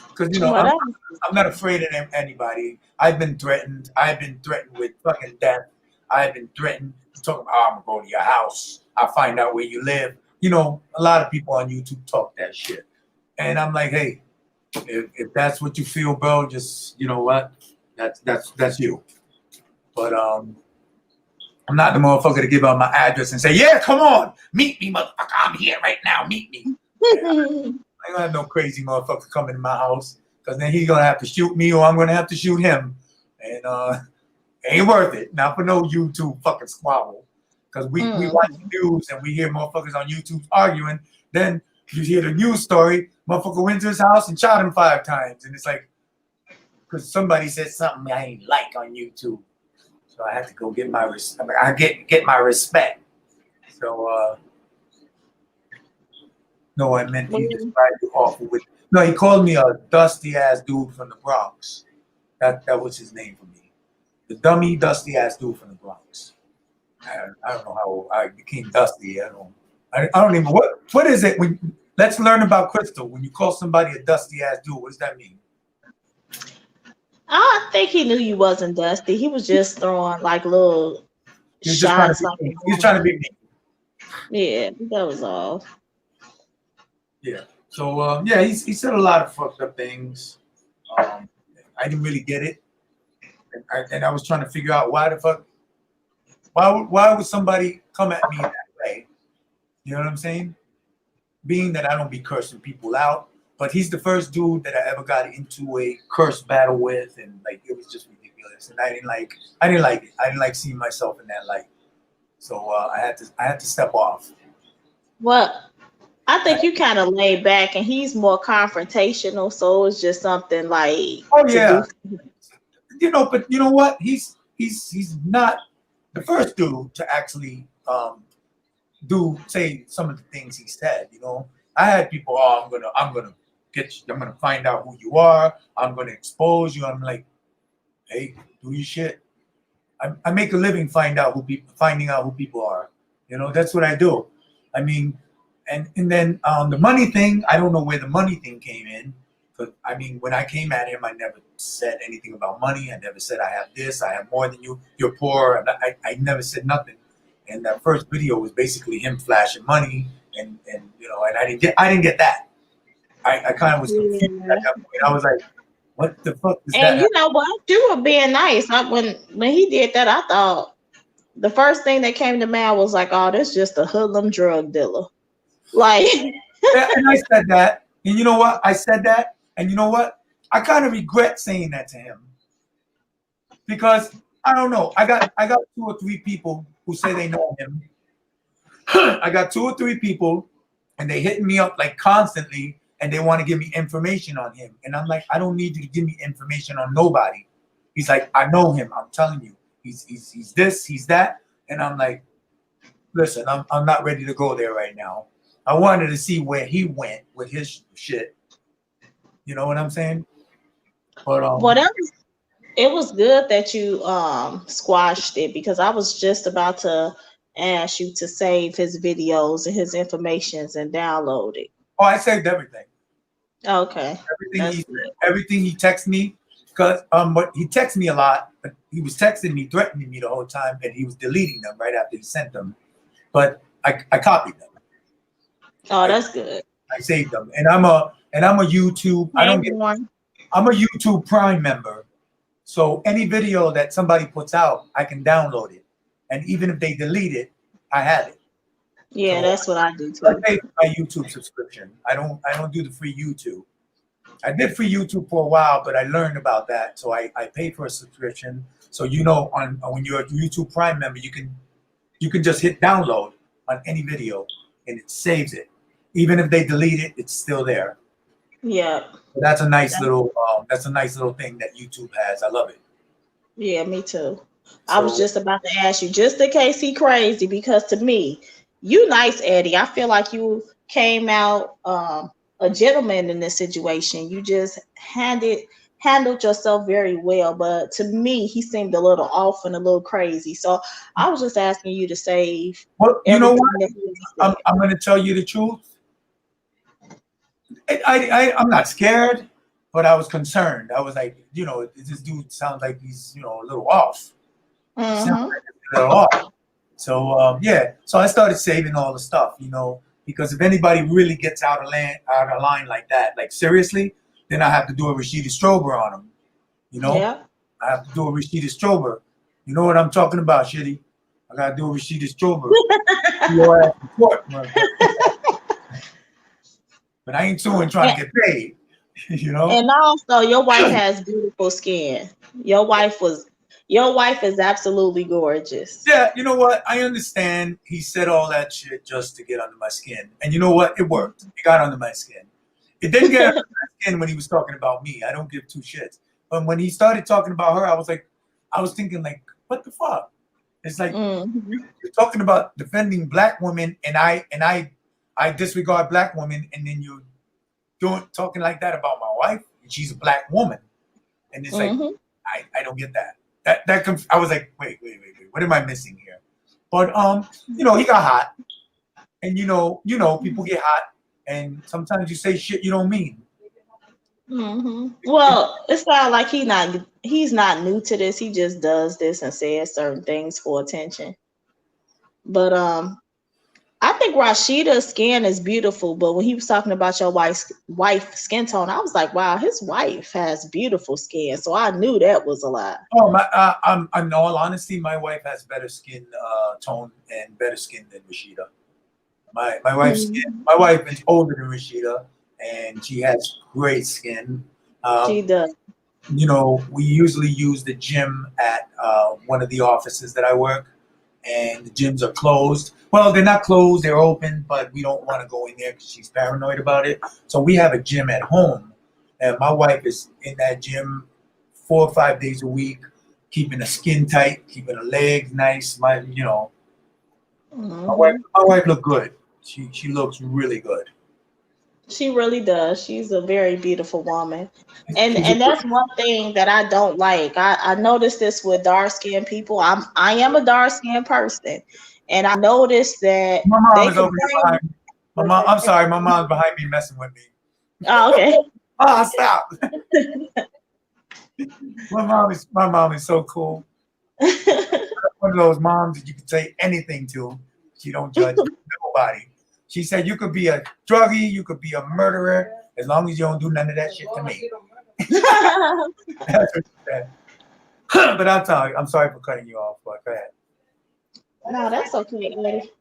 Because, you know, I'm not afraid of anybody. I've been threatened. I've been threatened with fucking death. I've been threatened to talk about, I'm going to go to your house. I'll find out where you live. You know, a lot of people on YouTube talk that shit. And I'm like, hey, if that's what you feel, bro, just, you know what? That's you. But I'm not the motherfucker to give out my address and say, yeah, come on, meet me, motherfucker. I'm here right now. Meet me. I don't have no crazy motherfucker coming to my house, because then he's gonna have to shoot me, or I'm gonna have to shoot him, and ain't worth it. Not for no YouTube fucking squabble. Because we watch the news and we hear motherfuckers on YouTube arguing. Then you hear the news story, motherfucker went to his house and shot him 5 times, and it's like, because somebody said something I ain't like on YouTube. So I had to go get my get my respect. So no, I meant he described you awful with. No, he called me a dusty ass dude from the Bronx. That was his name for me. The dummy dusty ass dude from the Bronx. I don't know how I became dusty. I don't even what is it when let's learn about Crystal. When you call somebody a dusty ass dude, what does that mean? I think he knew you wasn't dusty. He was just throwing like little shots. He was trying to be mean. Yeah, that was all. Yeah. So yeah, he said a lot of fucked up things. I didn't really get it, and I was trying to figure out why the fuck, why would somebody come at me that way? You know what I'm saying? Being that I don't be cursing people out. But he's the first dude that I ever got into a curse battle with, and like it was just ridiculous. And I didn't like it. I didn't like seeing myself in that light. So I had to step off. Well, I think you kind of laid back, and he's more confrontational. So it's just something like, oh yeah, you know. But you know what? He's not the first dude to actually say some of the things he said. You know, I had people. Oh, I'm gonna get you. I'm gonna find out who you are. I'm gonna expose you. I'm like, hey, do your shit. I make a living finding out who people are. You know, that's what I do. I mean, and then the money thing, I don't know where the money thing came in, But I mean, when I came at him, I never said anything about money. I never said I have this, I have more than you, you're poor. I never said nothing. And that first video was basically him flashing money, and you know, and I didn't get that. I kind of was confused Yeah. at that point. I was like, what the fuck does that And you have? know what? You were being nice. When he did that, I thought the first thing that came to mind was like, oh, that's just a hoodlum drug dealer. Like, Yeah, and I said that. And you know what? I said that. And you know what? I kind of regret saying that to him because I don't know. I got 2 or 3 people who say they know him. I got 2 or 3 people, and they hitting me up like constantly, and they want to give me information on him. And I'm like, I don't need you to give me information on nobody. He's like, I know him. I'm telling you, he's this, he's that. And I'm like, listen, I'm not ready to go there right now. I wanted to see where he went with his shit. You know what I'm saying? But whatever. It was good that you squashed it because I was just about to ask you to save his videos and his informations and download it. oh, I saved everything. Okay, Everything that's he good. everything he texted me, because but he texted me a lot, but he was texting me, threatening me the whole time, and he was deleting them right after he sent them. But I copied them. Oh, I, that's good. I saved them. And I'm a YouTube, I Hey, don't get everyone. I'm a YouTube Prime member. So any video that somebody puts out, I can download it. And even if they delete it, I have it. Yeah, So that's what I do I too. pay for my YouTube subscription. I don't do the free YouTube. I did free YouTube for a while, but I learned about that. So I pay for a subscription. So you know, on when you're a YouTube Prime member, you can just hit download on any video and it saves it. Even if they delete it, it's still there. Yeah, So that's a nice little thing that YouTube has. I love it. yeah, me too. I was So just about to ask you, just in case he crazy, because to me, you nice, Eddie. I feel like you came out a gentleman in this situation. You just handled yourself very well. But to me, he seemed a little off and a little crazy. So I was just asking you to save well, you know everything what? that he I'm said. I'm gonna tell you the truth. I'm not scared, but I was concerned. I was like, you know, this dude sounds like he's, you know, a little off. He sounds Mm-hmm. like he's a little off. So yeah, so I started saving all the stuff, you know, because if anybody really gets out of line like that, like seriously, then I have to do a Rashida Strober on them. You know, Yeah. I have to do a Rashida Strober. You know what I'm talking about, Shitty? I gotta do a Rashida Strober. Your ass in court, motherfucker. But I ain't suing trying to get paid. You know? And also, your wife has beautiful skin. Your wife is absolutely gorgeous. Yeah, you know what? I understand he said all that shit just to get under my skin. And you know what? It worked. It got under my skin. It didn't get under my skin when he was talking about me. I don't give 2 shits. But when he started talking about her, I was thinking like, what the fuck? It's like Hmm. you're talking about defending black women, and I disregard black women, and then you're talking like that about my wife, and she's a black woman, and it's like Hmm. I don't get that. I was like, wait, what am I missing here? But you know, he got hot, and people get hot, and sometimes you say shit you don't mean. Hmm. Well, it sounds like he's not new to this. He just does this and says certain things for attention. But I think Rashida's skin is beautiful. But when he was talking about your wife skin tone, I was like, wow, his wife has beautiful skin. So I knew that was a lie. Oh my! in all honesty, my wife has better skin tone and better skin than Rashida. Mhm. My wife is older than Rashida, and she has great skin. She Um, does. you know, we usually use the gym at one of the offices that I work, and the gyms are closed. Well, they're not closed; they're open, but we don't want to go in there because she's paranoid about it. So we have a gym at home, and my wife is in that gym 4 or 5 days a week, keeping her skin tight, keeping her legs nice. Hmm. My wife look good. She looks really good. She really does. She's a very beautiful woman. And She's a, and that's one thing that I don't like. I noticed this with dark skinned people. I am a dark skinned person. And I noticed that my mom they is can over here say behind me. I'm sorry, my mom's behind me messing with me. oh, okay. Ah, stop. My mom is so cool. One of those moms that you can say anything to. She don't judge nobody. She said you could be a druggie, you could be a murderer, as long as you don't do none of that shit to me. That's what she said. But I'll tell you, I'm sorry for cutting you off, but go ahead. No, that's okay, Eddie.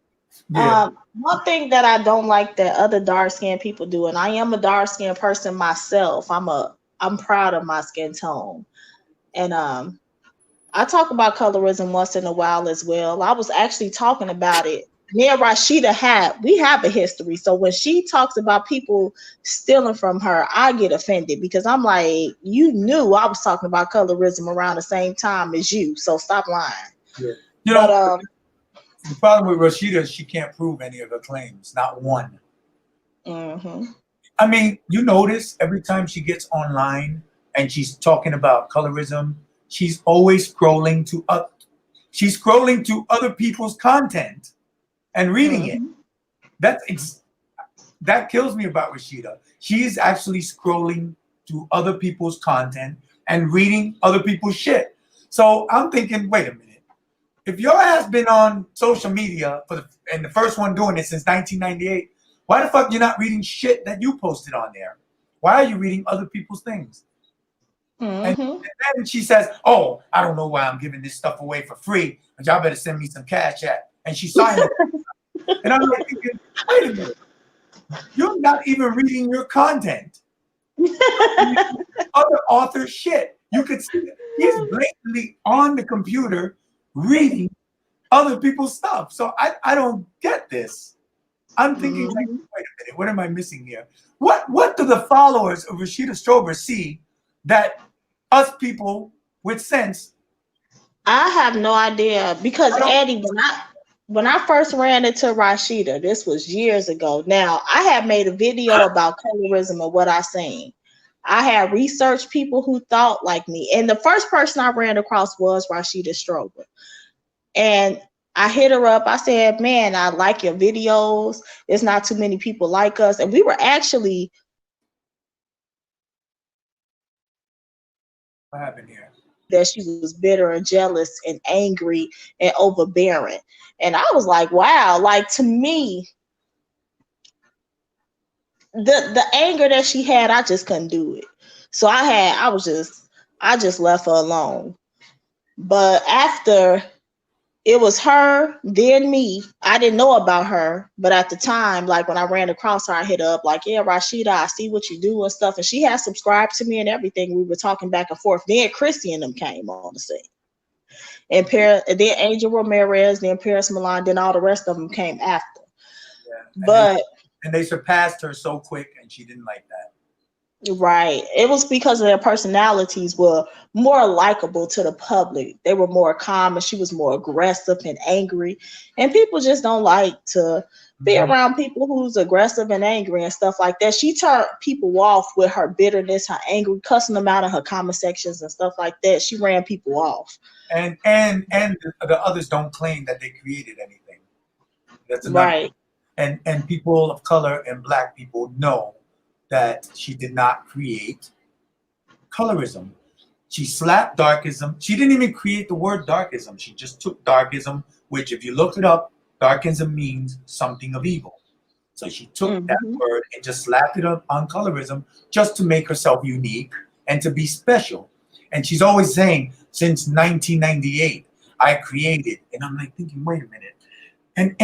Yeah. One thing that I don't like that other dark skinned people do, and I am a dark skinned person myself. I'm proud of my skin tone. And I talk about colorism once in a while as well. I was actually talking about it. Me and Rashida we have a history. So when she talks about people stealing from her, I get offended because I'm like, you knew I was talking about colorism around the same time as you. So stop lying. Yeah. You But know, the problem with Rashida is she can't prove any of her claims, not one. mm-hmm. I mean, you notice every time she gets online and she's talking about colorism, she's always she's scrolling to other people's content and reading it. Mm-hmm. That kills me about Rashida. She's actually scrolling to other people's content and reading other people's shit. So I'm thinking, wait a minute. If your ass been on social media and the first one doing it since 1998, why the fuck you're not reading shit that you posted on there? Why are you reading other people's things? And Mm-hmm. then she says, "Oh, I don't know why I'm giving this stuff away for free, but y'all better send me some cash at." And she signed it. And I'm like thinking, wait a minute, you're not even reading your content. Other authors' shit. You could see it. He's blatantly on the computer reading other people's stuff. So I don't get this. I'm thinking, like, Mm-hmm. wait a minute, what am I missing here? What do the followers of Rashida Strober see that us people with sense? I have no idea because Eddie, when I first ran into Rashida, this was years ago. Now I had made a video about colorism and what I seen. I had researched people who thought like me, and the first person I ran across was Rashida Strober. And I hit her up. I said, "Man, I like your videos. It's not too many people like us." And we were actually What happened here? that she was bitter and jealous and angry and overbearing. And I was like, wow, like to me, the anger that she had, I just couldn't do it. So I just left her alone. But after it was her, then me. I didn't know about her, but at the time, like when I ran across her, I hit her up like, "Yeah, Rashida, I see what you do and stuff." And she had subscribed to me and everything. We were talking back and forth. Then Christy and them came on the scene. And then Angel Ramirez, then Paris Milan, then all the rest of them came after. Yeah. But And they surpassed her so quick, and she didn't like that. right, it was because their personalities were more likable to the public. They were more calm, and she was more aggressive and angry. And people just don't like to be around people who's aggressive and angry and stuff like that. She turned people off with her bitterness, her anger, cussing them out in her comment sections and stuff like that. She ran people off. And the others don't claim that they created anything. That's another. Right. And people of color and black people know that she did not create colorism. She slapped darkism. She didn't even create the word darkism. She just took darkism, which if you look it up, darkism means something of evil. So she took that word and just slapped it up on colorism just to make herself unique and to be special. And she's always saying, since 1998, I created. And I'm like thinking, wait a minute. And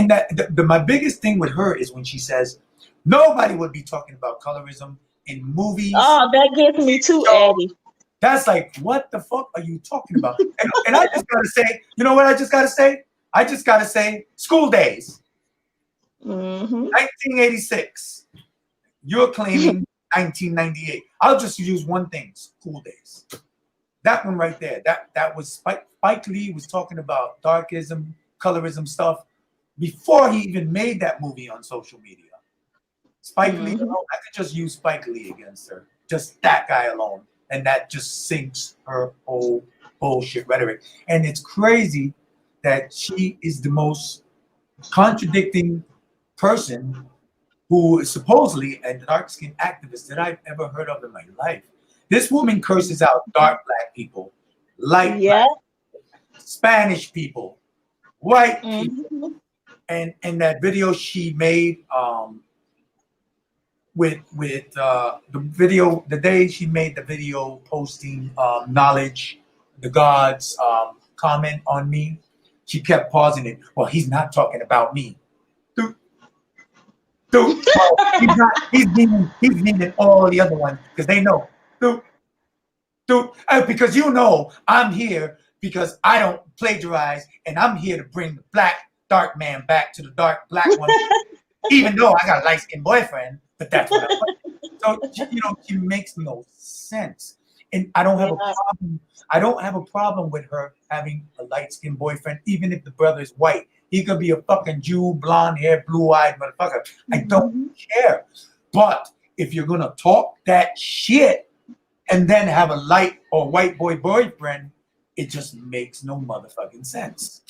my biggest thing with her is when she says, nobody would be talking about colorism in movies. Oh, that gets me too, Eddie. That's like, what the fuck are you talking about? And I just gotta say, you know what I just gotta say? I just gotta say, School Days. 1986. You're claiming 1998. I'll just use one thing, School Days. That one right there. That was Spike Lee was talking about darkism, colorism stuff before he even made that movie on social media. Spike Lee alone, I could just use Spike Lee against her. Just that guy alone. And that just sinks her whole bullshit rhetoric. And it's crazy that she is the most contradicting person who is supposedly a dark-skinned activist that I've ever heard of in my life. This woman curses out dark black people, light Yeah. black, Spanish people, white people, Mm-hmm. and in that video she made with the video the day she made the video posting knowledge, the gods comment on me, she kept pausing it. Well, he's not talking about me. Dude, well, he's not. He's meaning all the other ones because they know. Dude, because you know I'm here because I don't plagiarize, and I'm here to bring the black dark man back to the dark black one. Even though I got a light skinned boyfriend, but that's what I'm. So she makes no sense, and I don't have a problem. I don't have a problem with her having a light skinned boyfriend, even if the brother is white. He could be a fucking Jew, blonde hair, blue eyed motherfucker. I don't care. But if you're gonna talk that shit and then have a light or white boyfriend, it just makes no motherfucking sense.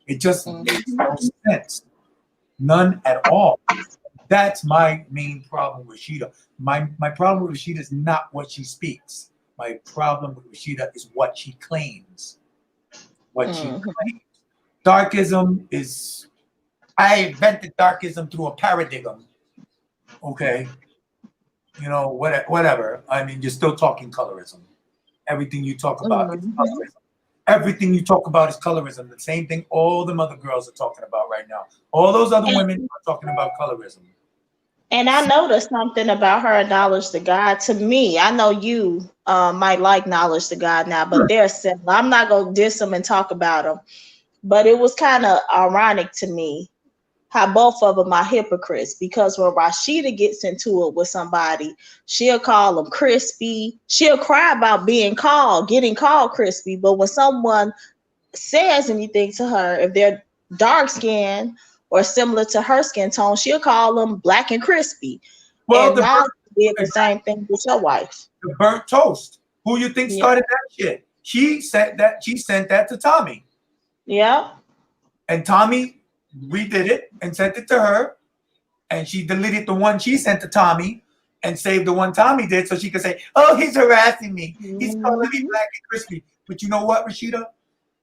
It just makes no sense. None at all. That's my main problem with Rashida. My problem with Rashida is not what she speaks. My problem with Rashida is what she claims. What she claims. Darkism is, I invented darkism through a paradigm. Okay. Whatever. I mean, you're still talking colorism. Everything you talk about is colorism. Everything you talk about is colorism. The same thing all them other girls are talking about right now. All those other women are talking about colorism. And I noticed something about her knowledge to God. To me, I know you might like knowledge to God now, but they're similar. I'm not gonna diss them and talk about them, but it was kind of ironic to me how both of them are hypocrites, because when Rashida gets into it with somebody, she'll call them crispy. She'll cry about getting called crispy. But when someone says anything to her, if they're dark skinned or similar to her skin tone, she'll call them black and crispy. Well, And now she did the same thing with your wife. The burnt toast. Who you think started that shit? She sent that to Tommy. Yeah. And Tommy redid it and sent it to her. And she deleted the one she sent to Tommy and saved the one Tommy did so she could say, oh, he's harassing me. He's calling me black and crispy. But you know what, Rashida?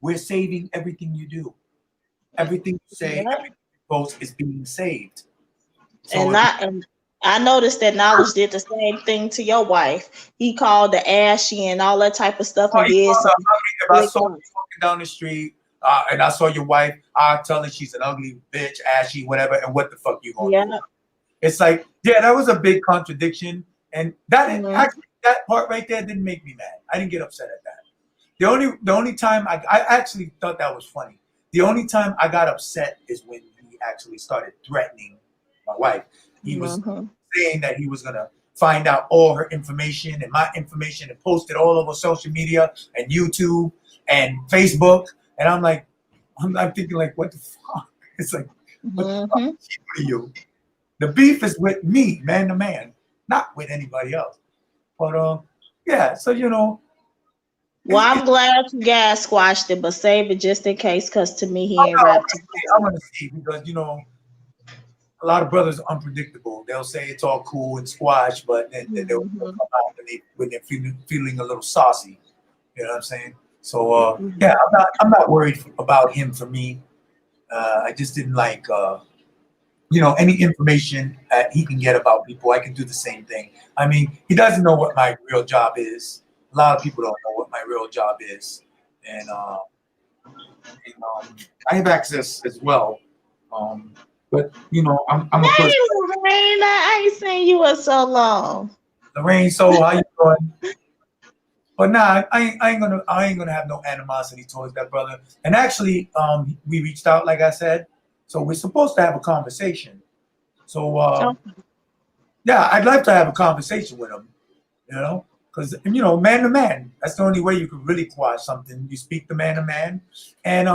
We're saving everything you do. Everything you say, everything you post is being saved. So And I noticed that Knowledge did the same thing to your wife. He called the ashy and all that type of stuff and did something. If I saw you walking down the street and I saw your wife, I'll tell her she's an ugly bitch, ashy, whatever, and what the fuck you gonna do? It's like, that was a big contradiction. And that actually, that part right there didn't make me mad. I didn't get upset at that. The only time I actually thought that was funny. The only time I got upset is when he actually started threatening my wife. He was saying that he was gonna find out all her information and my information and post it all over social media and YouTube and Facebook. And I'm like, I'm thinking like, what the fuck? It's like, what the fuck is she doing to you? The beef is with me, man to man, not with anybody else. But yeah, so Well, I'm glad you guys squashed it, but save it just in case, because to me he ain't rapped. I want to see because a lot of brothers are unpredictable. They'll say it's all cool and squash, but then they'll come out when they're feeling a little saucy. You know what I'm saying? So yeah, I'm not worried about him. For me, I just didn't like any information that he can get about people. I can do the same thing. I mean, he doesn't know what my real job is. A lot of people don't know what my real job is, and I have access as well. But I'm a person. Lorraine, I ain't seen you in so long. Lorraine, so how you doing? But nah, I ain't gonna have no animosity towards that brother. And actually, we reached out, like I said, so we're supposed to have a conversation. So yeah, I'd like to have a conversation with him. Because man to man, that's the only way you can really quash something. You speak to man to man, and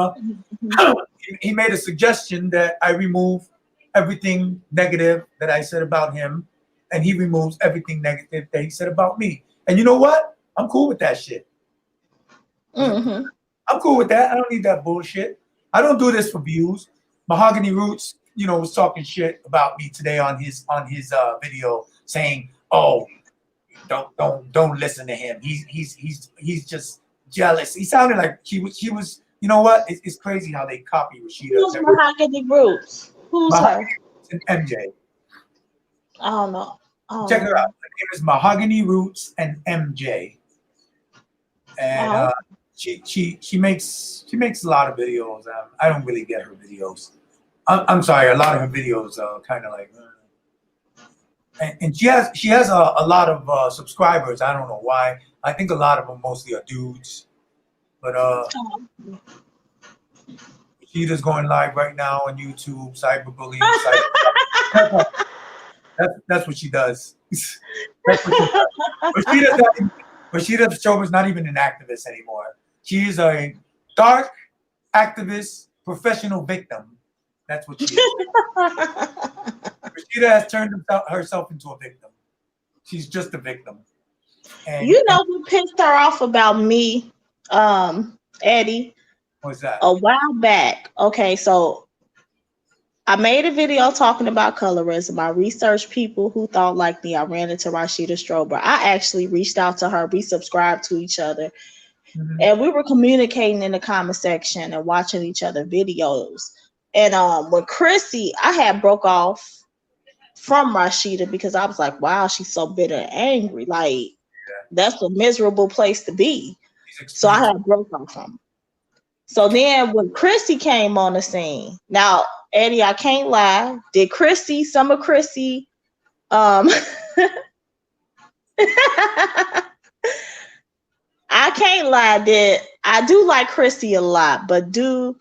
he made a suggestion that I remove everything negative that I said about him, and he removes everything negative that he said about me. And you know what? I'm cool with that shit. I'm cool with that. I don't need that bullshit. I don't do this for views. Mahogany Roots was talking shit about me today on his video, saying, "Oh, don't listen to him. He's just jealous." He sounded like he was. You know what? It's crazy how they copy Rashida. Who's Mahogany Roots? Who's Mahogany her? Roots and MJ. I don't know. Check her out. Her name is Mahogany Roots and MJ, and she makes a lot of videos. I don't really get her videos. I'm sorry, a lot of her videos are kind of like, and she has a lot of subscribers. I don't know why. I think a lot of them mostly are dudes, but Rashida's going live right now on YouTube, cyberbullying. That's what she does. That's what she does. Rashida Chopra is not even an activist anymore. She is a dark activist, professional victim. That's what she is. Rashida has turned herself into a victim. She's just a victim. And you know what pissed her off about me, Eddie? What's that? A while back. Okay, so I made a video talking about colorism. I researched people who thought like me. I ran into Rashida Strober. I actually reached out to her. We subscribed to each other. Mm-hmm. And we were communicating in the comment section and watching each other videos. And when Chrissy, I had broke off from Rashida because I was like, wow, she's so bitter and angry. Like, that's a miserable place to be. So I had broke off from her. So then when Chrissy came on the scene, now, Eddie, I can't lie. Did some of Chrissy, I can't lie, I do like Chrissy a lot, but did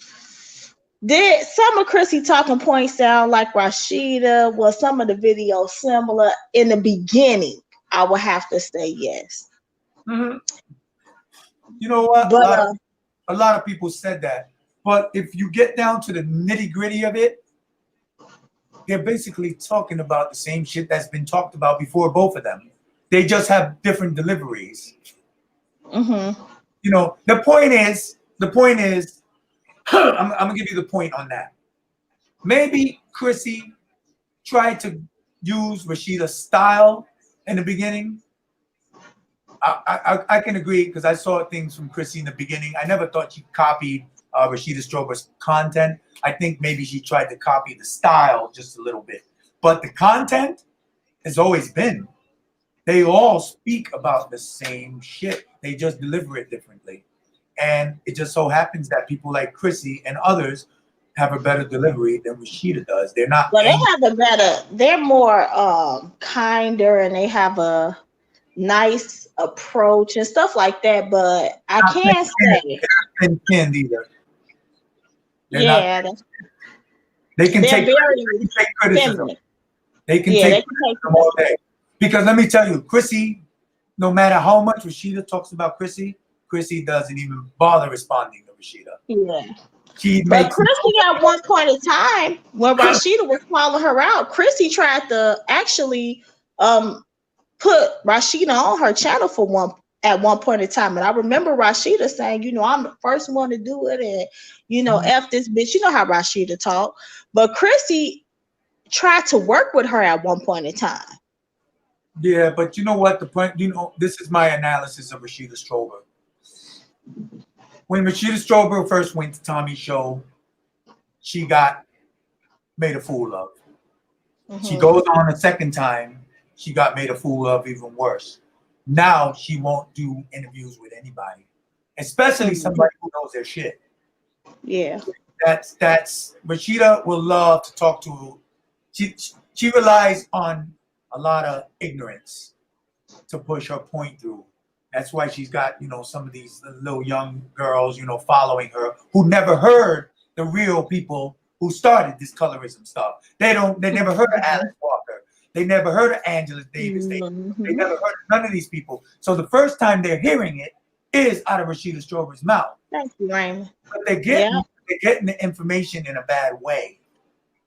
some of Chrissy talking points sound like Rashida? Was some of the videos similar? In the beginning, I would have to say yes. Mm-hmm. You know what? But a lot of people said that. But if you get down to the nitty-gritty of it, they're basically talking about the same shit that's been talked about before, both of them. They just have different deliveries. Mm-hmm. You know, the point is, I'm gonna give you the point on that. Maybe Chrissy tried to use Rashida's style in the beginning. I can agree because I saw things from Chrissy in the beginning. I never thought she copied Rashida Strober's content. I think maybe she tried to copy the style just a little bit. But the content has always been. They all speak about the same shit. They just deliver it differently. And it just so happens that people like Chrissy and others have a better delivery than Rashida does. They're not. Well, they're more kinder, and they have a nice approach and stuff like that. But I can't say pinned either. They can take criticism. They can take criticism all day. Because let me tell you, Chrissy, no matter how much Rashida talks about Chrissy doesn't even bother responding to Rashida. Yeah. But Chrissy, at one point in time, when Rashida was calling her out, Chrissy tried to actually put Rashida on her channel at one point in time. And I remember Rashida saying, I'm the first one to do it, and F this bitch. You know how Rashida talk. But Chrissy tried to work with her at one point in time. Yeah, but you know what? The point, this is my analysis of Rashida Strober. When Rashida Strober first went to Tommy's show, she got made a fool of. Mm-hmm. She goes on a second time, she got made a fool of even worse. Now she won't do interviews with anybody, especially somebody who knows their shit. Yeah. That's Rashida will love to talk to. She relies on a lot of ignorance to push her point through. That's why she's got, some of these little young girls, following her who never heard the real people who started this colorism stuff. They never heard of Alice Walker. They never heard of Angela Davis. Mm-hmm. They never heard of none of these people. So the first time they're hearing it is out of Rashida Strober's mouth. Thank you, Raymond. But they're getting the information in a bad way.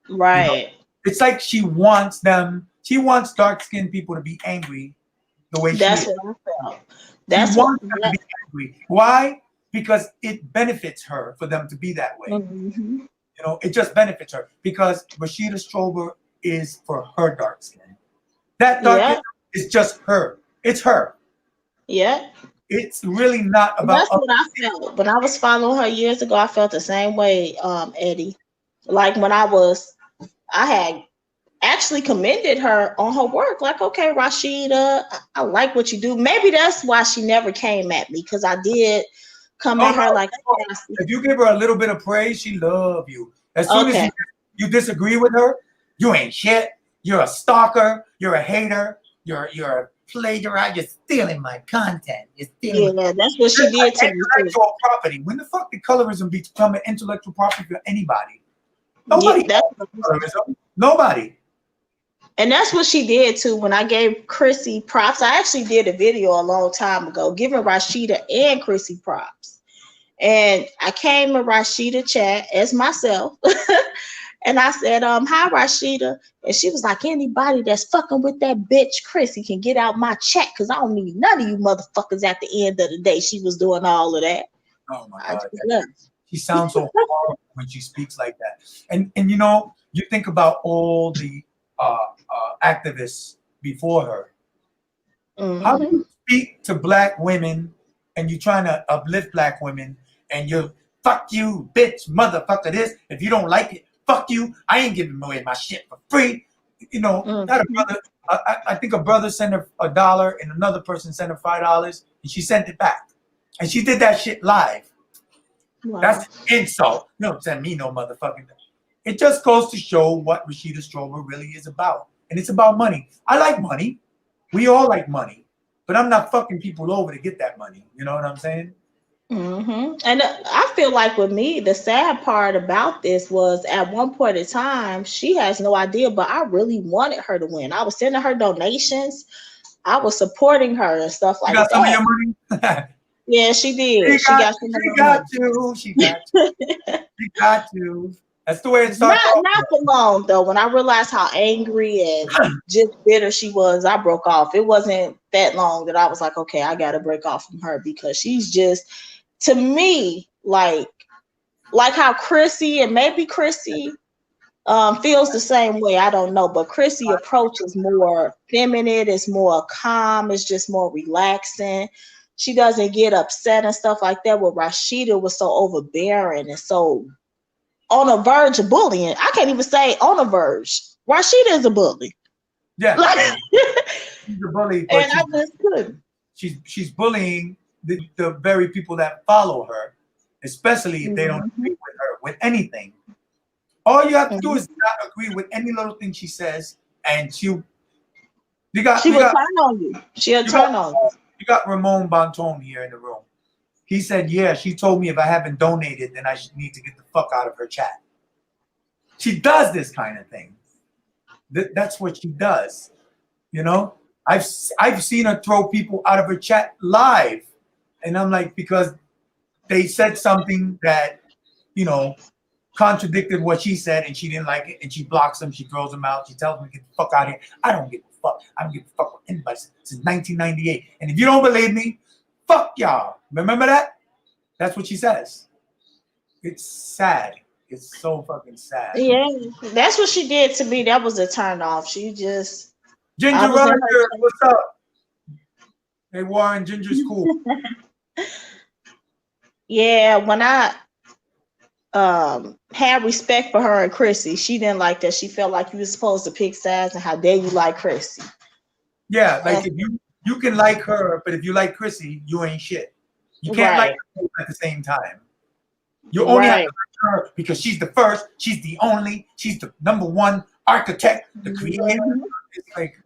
Right. It's like she wants dark-skinned people to be angry the way That's she is. what I felt. She wants them to be angry. Why? Because it benefits her for them to be that way. Mm-hmm. You know, it just benefits her because Rashida Strober is for her dark skin. That dark Yeah, skin is just her. It's her. yeah. It's really not about That's other what I felt when I was following her years ago. I felt the same way, Eddie. Like when I had actually commended her on her work. Like, okay, Rashida, I like what you do. Maybe that's why she never came at me because I did come Oh at her no! like, No. If you give her a little bit of praise, she love you. As soon as okay, you disagree with her, you ain't shit. You're a stalker. You're a hater. You're a plagiarist. You're stealing my content. You're stealing. yeah, that's what she That's like did to me too. intellectual property. When the fuck did colorism become an intellectual property for anybody? Yeah, Nobody owns colorism. Nobody. and that's what she did too. When I gave Chrissy props, I actually did a video a long time ago giving Rashida and Chrissy props. And I came in Rashida chat as myself. And I said, hi Rashida. And she was like, anybody that's fucking with that bitch Chrissy can get out my chat because I don't need none of you motherfuckers at the end of the day. She was doing all of that. Oh my I god. just left. She sounds so horrible when she speaks like that. And you know, you think about all the activists before her. How do Mm-hmm. you speak to black women and you're trying to uplift black women and you fuck you, bitch, motherfucker this. If you don't like it, fuck you. I ain't giving away my shit for free. You know, that a Mm-hmm. brother, I think a brother sent her $1 and another person sent her $5 and she sent it back. And she did that shit live. Wow. That's insult. You don't send me no motherfucking thing. It just goes to show what Rashida Strober really is about. And it's about money. I like money. We all like money. But I'm not fucking people over to get that money. You know what I'm saying? And I feel like with me, the sad part about this was at one point in time, she has no idea, but I really wanted her to win. I was sending her donations, I was supporting her and stuff You like got some of that. your money? Yeah, she did. She got some of She her got money. you. She got you. She got you. That's the way it starts off. Not for long though. When I realized how angry and just bitter she was, I broke off. It wasn't that long that I was like, okay, I gotta break off from her because she's just, to me, like how Chrissy and maybe Chrissy feels the same way. I don't know, but Chrissy approach is more feminine, it's more calm, it's just more relaxing. She doesn't get upset and stuff like that. Where Rashida was so overbearing and so on a verge of bullying. I can't even say on a verge. Rashida is a bully. Yeah. Like, She's a bully, and but I just couldn't. she's bullying the very people that follow her, especially if they don't Mhm. agree with her with anything. All you have to do Mhm. is not agree with any little thing she says, and you got She we will got turn on you. She'll you turn got on you. you got Ramon Bonton here in the room. He said, "Yeah, she told me if I haven't donated, then I should need to get the fuck out of her chat." She does this kind of thing. That's what she does. You know, I've seen her throw people out of her chat live, and I'm like, because they said something that, you know, contradicted what she said, and she didn't like it, and she blocks them, she throws them out, she tells them to get the fuck out of here. I don't give a fuck. I don't give a fuck with anybody since 1998. And if you don't believe me, fuck y'all. Remember that? That's what she says. It's sad. It's so fucking sad. Yeah, that's what she did to me. That was a turn off. She just, I Ginger was in her Rogers, what's up? Hey Warren, Ginger's cool. yeah, when I had respect for her and Chrissy, she didn't like that. She felt like you were supposed to pick sides and how dare you like Chrissy. Yeah, like And, if you can like her, but if you like Chrissy, you ain't shit. You can't like right, her both at the same time. You only have to right. like her because she's the first, she's the only, she's the number one architect, the creator. Mhm. It's like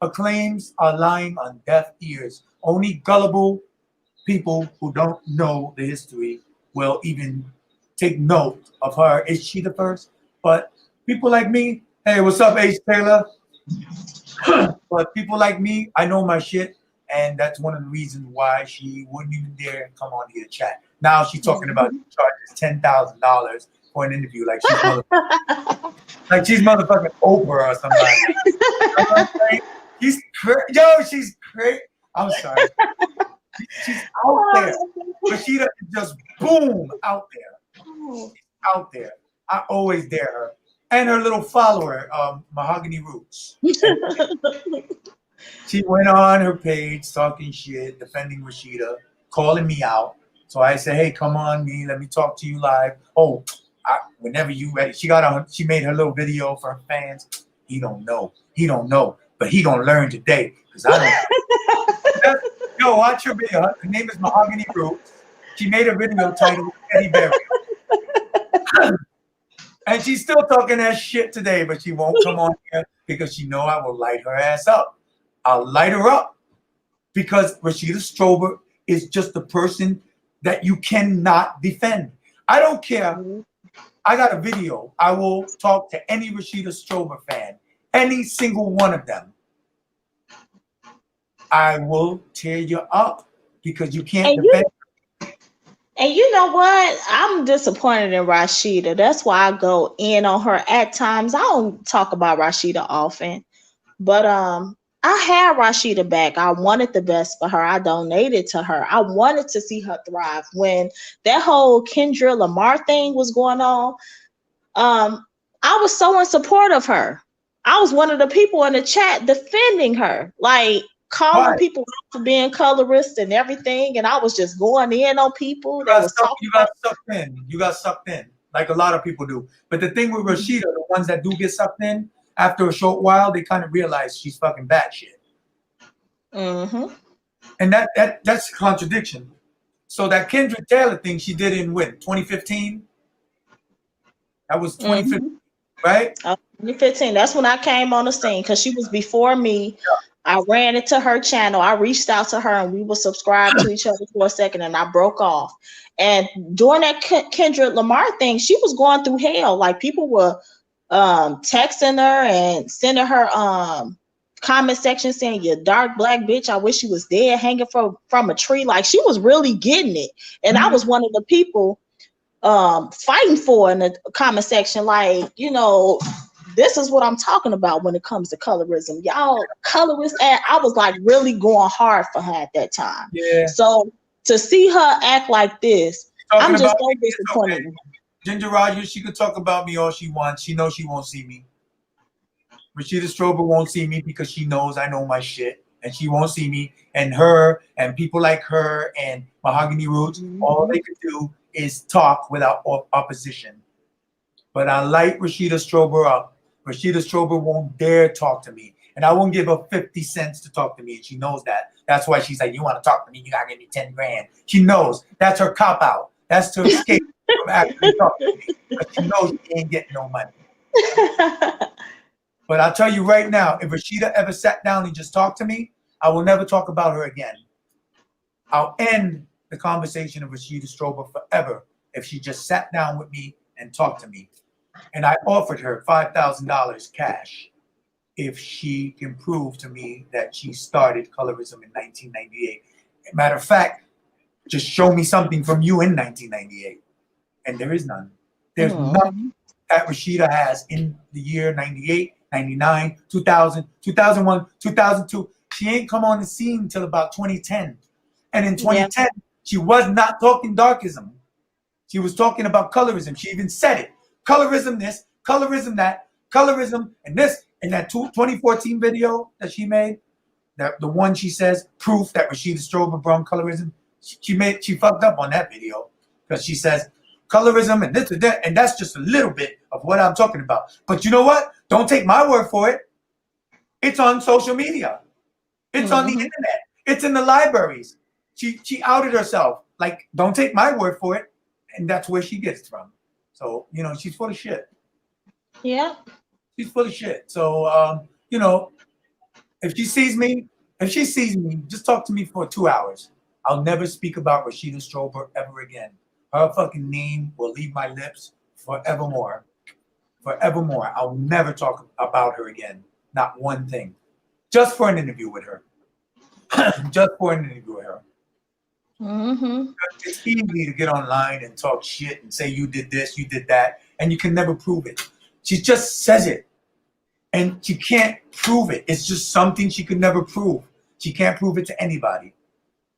her claims are lying on deaf ears. Only gullible people who don't know the history will even take note of her. Is she the first? But people like me, hey, what's up, H. Taylor? But people like me, I know my shit, and that's one of the reasons why she wouldn't even dare come on here to chat. Now she's talking about charges $10,000 for an interview, like she's motherfucking Oprah or somebody. You know what I'm saying? She's crazy. I'm sorry. She's out there. Rashida is just boom out there. She's out there. I always dare her. And her little follower, Mahogany Roots. She went on her page talking shit, defending Rashida, calling me out. So I said, hey, come on me, let me talk to you live. Oh, whenever you ready. She made her little video for her fans. He don't know, but he gonna learn today. Cause I don't. Yo, watch her video. Her name is Mahogany Roots. She made a video titled Eddie Berry. And she's still talking that shit today, but she won't come on here because she know I will light her ass up. I'll light her up because Rashida Strober is just the person that you cannot defend. I don't care. I got a video. I will talk to any Rashida Strober fan, any single one of them. I will tear you up because you can't defend. And you know what? I'm disappointed in Rashida. That's why I go in on her at times. I don't talk about Rashida often, but I had Rashida back. I wanted the best for her. I donated to her. I wanted to see her thrive. When that whole Kendra Lamar thing was going on, I was so in support of her. I was one of the people in the chat defending her. Like, calling people out for being colorist and everything, and I was just going in on people that was talking. You got sucked in, like a lot of people do. But the thing with Rashida, the ones that do get sucked in, after a short while, they kind of realize she's fucking batshit. And that's a contradiction. So that Kendra Taylor thing she did in 2015. That was 2015, right? 2015. That's when I came on the scene because she was before me. Yeah. I ran into her channel. I reached out to her and we were subscribed to each other for a second and I broke off. And during that Kendrick Lamar thing, she was going through hell. Like, people were texting her and sending her comment section saying, you dark black bitch, I wish you was dead, hanging from a tree. Like, she was really getting it. And I was one of the people fighting for in the comment section, like, you know, this is what I'm talking about when it comes to colorism. Y'all colorist, and I was like really going hard for her at that time. Yeah. So to see her act like this, I'm just so disappointed. Okay. Ginger Rogers, she could talk about me all she wants. She knows she won't see me. Rashida Strober won't see me because she knows I know my shit. And she won't see me. And her and people like her and Mahogany Roots, all they could do is talk without opposition. But I light Rashida Strober up. Rashida Strober won't dare talk to me. And I won't give her 50 cents to talk to me. And she knows that. That's why she's like, you want to talk to me? You got to give me 10 grand. She knows. That's her cop-out. That's to escape from actually talking to me. But she knows she ain't getting no money. But I'll tell you right now, if Rashida ever sat down and just talked to me, I will never talk about her again. I'll end the conversation of Rashida Strober forever if she just sat down with me and talked to me. And I offered her $5,000 cash if she can prove to me that she started colorism in 1998. Matter of fact, just show me something from you in 1998. And there is none. There's nothing that Rashida has in the year 98, 99, 2000, 2001, 2002. She ain't come on the scene until about 2010. And in 2010, she was not talking darkism. She was talking about colorism. She even said it. Colorism this, colorism that, colorism and this. In that 2014 video that she made, that the one she says proof that Rashida Strober brought colorism, she fucked up on that video because she says colorism and this and that, and that's just a little bit of what I'm talking about. But you know what? Don't take my word for it. It's on social media. It's on the internet. It's in the libraries. She outed herself. Like, don't take my word for it. And that's where she gets from. So, you know, she's full of shit. Yeah. She's full of shit. So, you know, if she sees me, just talk to me for 2 hours. I'll never speak about Rashida Strober ever again. Her fucking name will leave my lips forevermore. Forevermore. I'll never talk about her again. Not one thing. Just for an interview with her. Just for an interview with her. It's easy to get online and talk shit and say you did this, you did that, and you can never prove it. She just says it, and she can't prove it. It's just something she could never prove. She can't prove it to anybody.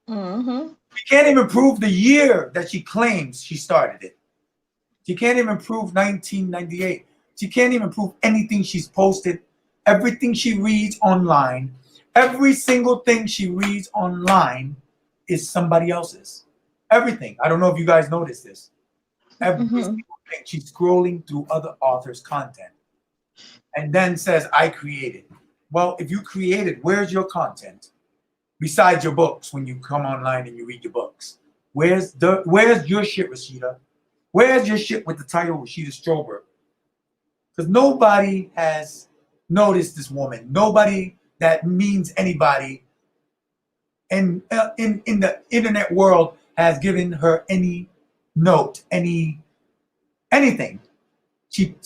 She can't even prove the year that she claims she started it. She can't even prove 1998. She can't even prove anything she's posted. Everything she reads online, every single thing she reads online is somebody else's. Everything. I don't know if you guys noticed this. Every single thing. She's scrolling through other authors' content and then says, I created. Well, if you created, where's your content? Besides your books, when you come online and you read your books. Where's your shit, Rashida? Where's your shit with the title Rashida Strober? Because nobody has noticed this woman. Nobody that means anybody in the internet world has given her any note, anything.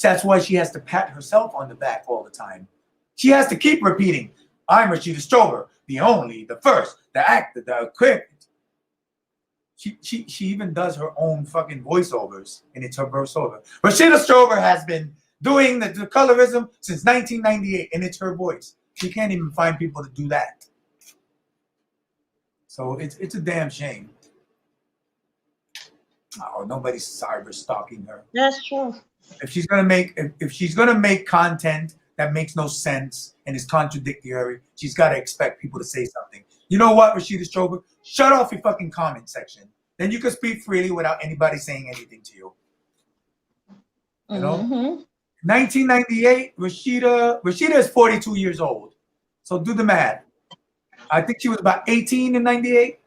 That's why she has to pat herself on the back all the time. She has to keep repeating, I'm Rashida Strober, the only, the first, the actor, the equipped. She even does her own fucking voiceovers, and it's her voiceover. Rashida Strober has been doing the colorism since 1998, and it's her voice. She can't even find people to do that. So it's a damn shame. Oh, nobody's cyber stalking her. That's true. If she's gonna make content that makes no sense and is contradictory, she's got to expect people to say something. You know what, Rashida Strober? Shut off your fucking comment section. Then you can speak freely without anybody saying anything to you. You know? 1998, Rashida is 42 years old. So do the math. I think she was about 18 in 98.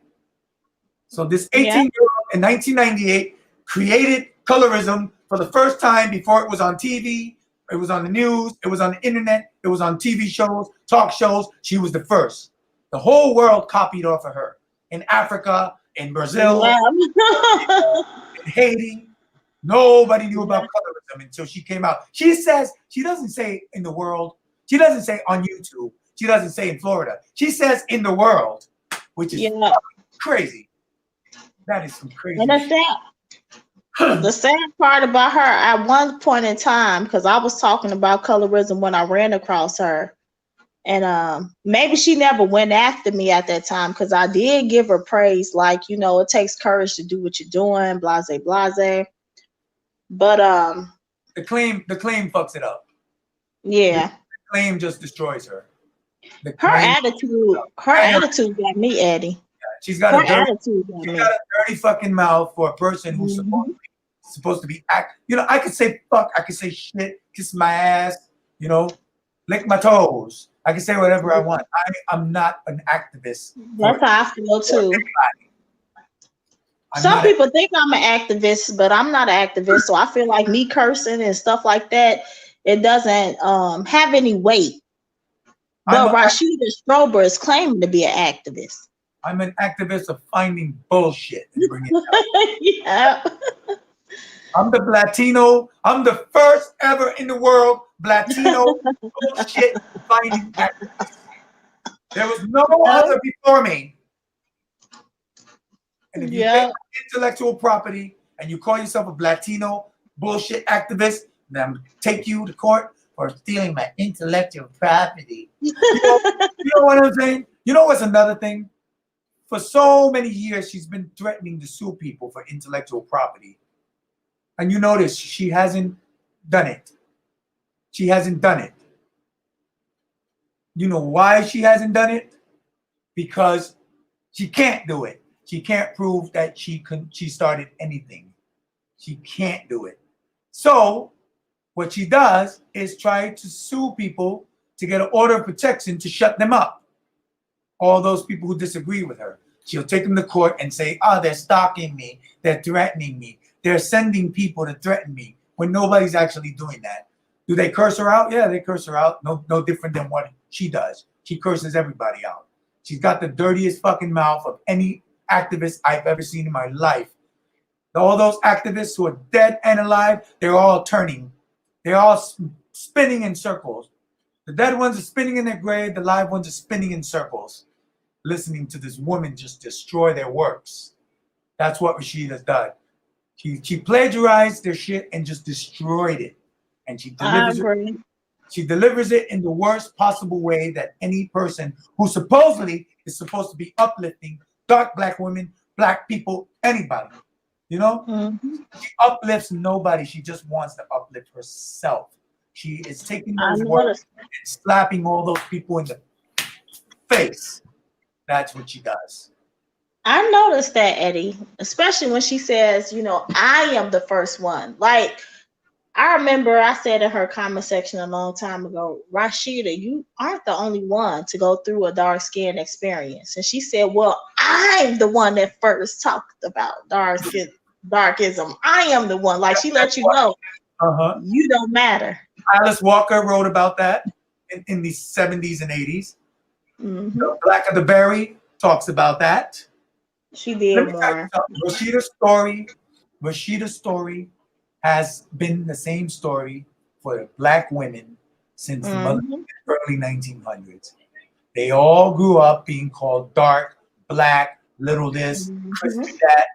So this 18-year-old in 1998 created colorism for the first time before it was on TV. It was on the news. It was on the internet. It was on TV shows, talk shows. She was the first. The whole world copied off of her. In Africa, in Brazil, in Haiti. Nobody knew about colorism until she came out. She says, she doesn't say in the world. She doesn't say on YouTube. She doesn't say in Florida. She says in the world, which is crazy. That is some crazy and the sad part about her, at one point in time, because I was talking about colorism when I ran across her, and maybe she never went after me at that time, because I did give her praise, like, you know, it takes courage to do what you're doing, blase, blase. But the claim fucks it up. Yeah. The claim just destroys her. Her attitude got me, Eddie. Yeah, she's got a dirty fucking mouth for a person who's supposed to be you know, I could say fuck, I could say shit, kiss my ass, you know, lick my toes. I can say whatever I want. I'm not an activist. That's how I feel too. Some people think I'm an activist, but I'm not an activist. So I feel like me cursing and stuff like that, it doesn't have any weight. But Rashida Strober is claiming to be an activist. I'm an activist of finding bullshit and bringing it out. Yeah. I'm the Latino. I'm the first ever in the world Latino bullshit finding activist. There was no other before me. And if you take intellectual property and you call yourself a Latino bullshit activist, then I'm gonna take you to court for stealing my intellectual property. You know what I'm saying? You know what's another thing? For so many years, she's been threatening to sue people for intellectual property. And you notice she hasn't done it. She hasn't done it. You know why she hasn't done it? Because she can't do it. She can't prove that she started anything. She can't do it. So what she does is try to sue people to get an order of protection to shut them up. All those people who disagree with her. She'll take them to court and say, they're stalking me. They're threatening me. They're sending people to threaten me when nobody's actually doing that. Do they curse her out? Yeah, they curse her out. No different than what she does. She curses everybody out. She's got the dirtiest fucking mouth of any activist I've ever seen in my life. All those activists who are dead and alive, they're all turning. They're all spinning in circles. The dead ones are spinning in their grave. The live ones are spinning in circles, listening to this woman just destroy their works. That's what Rashida's done. She plagiarized their shit and just destroyed it. And she delivers it in the worst possible way that any person who supposedly is supposed to be uplifting dark black women, black people, anybody. You know, Mm-hmm. she uplifts nobody. She just wants to uplift herself. She is taking I those words noticed. and slapping all those people in the face. That's what she does. I noticed that, Eddie, especially when she says, I am the first one. Like, I remember I said in her comment section a long time ago, Rashida, you aren't the only one to go through a dark skin experience. And she said, well, I'm the one that first talked about darkism. I am the one. Like, she let you know Uh-huh. you don't matter. Alice Walker wrote about that in the 70s and 80s. Hmm. The Black of the Berry talks about that. She Let did me tell you more. something. Rashida's story has been the same story for black women since the Hmm. early 1900s. They all grew up being called dark, black, little this, Hmm. crispy that.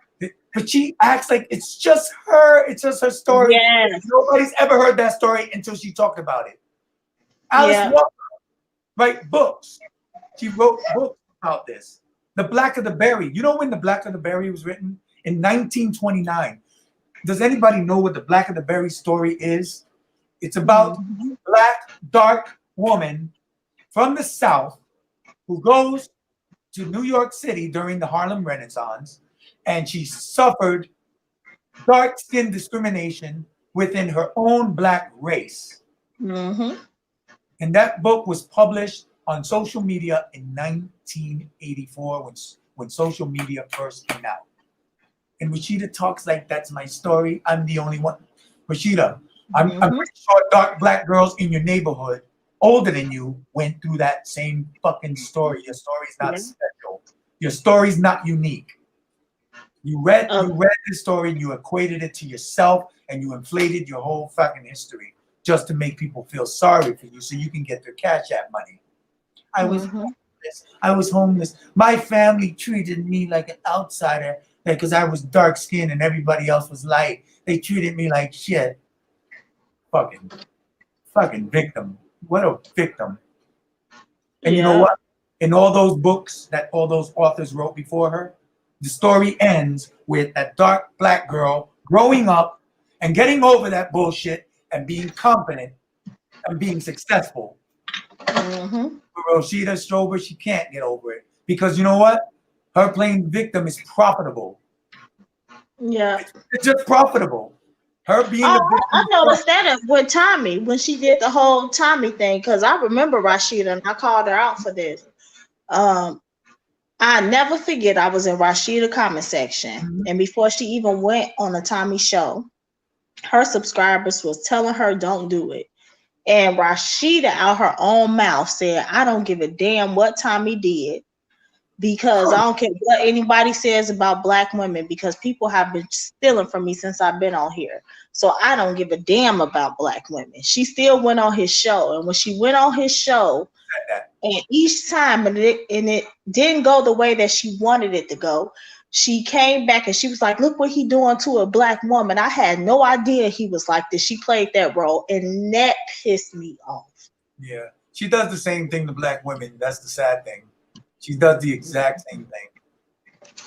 But she acts like it's just her. It's just her story. Yes. Nobody's ever heard that story until she talked about it. Alice Yeah. Walker write books. She wrote books about this. The Black of the Berry. You know when The Black of the Berry was written? In 1929. Does anybody know what The Black of the Berry story is? It's about Hmm. a black, dark woman from the South who goes to New York City during the Harlem Renaissance, and she suffered dark skin discrimination within her own black race. Hmm. And that book was published on social media in 1984 when social media first came out. And Rashida talks like that's my story. I'm the only one. Rashida, I'm Hmm. pretty sure dark black girls in your neighborhood older than you went through that same fucking story. Your story's not Yeah. special. Your story's not unique. You Uh, read this story and you equated it to yourself and you inflated your whole fucking history just to make people feel sorry for you so you can get their cash app money. I was hmm. homeless. I was homeless. My family treated me like an outsider because I was dark skinned and everybody else was light. They treated me like shit. Fucking fucking victim. What a victim. And you know Yeah. what? In all those books that all those authors wrote before her, the story ends with that dark black girl growing up and getting over that bullshit and being confident and being successful. Hmm. Rosita Strober, she can't get over it because you know what? Her playing victim is profitable. Yeah. It's just profitable. Her being Oh, the I victim is noticed profitable. that with Tommy when she did the whole Tommy thing because I remember Rashida and I called her out for this. Um, I never forget I was in Rashida comment section Mhm. and before she even went on a Tommy show, her subscribers was telling her don't do it. And Rashida out her own mouth said, I don't give a damn what Tommy did because I don't care what anybody says about black women because people have been stealing from me since I've been on here. So I don't give a damn about black women. She still went on his show. And when she went on his show, and each time and it didn't go the way that she wanted it to go, she came back and she was like, look what he doing to a black woman. I had no idea he was like this. She played that role and that pissed me off. Yeah. She does the same thing to black women. That's the sad thing. She does the exact same thing.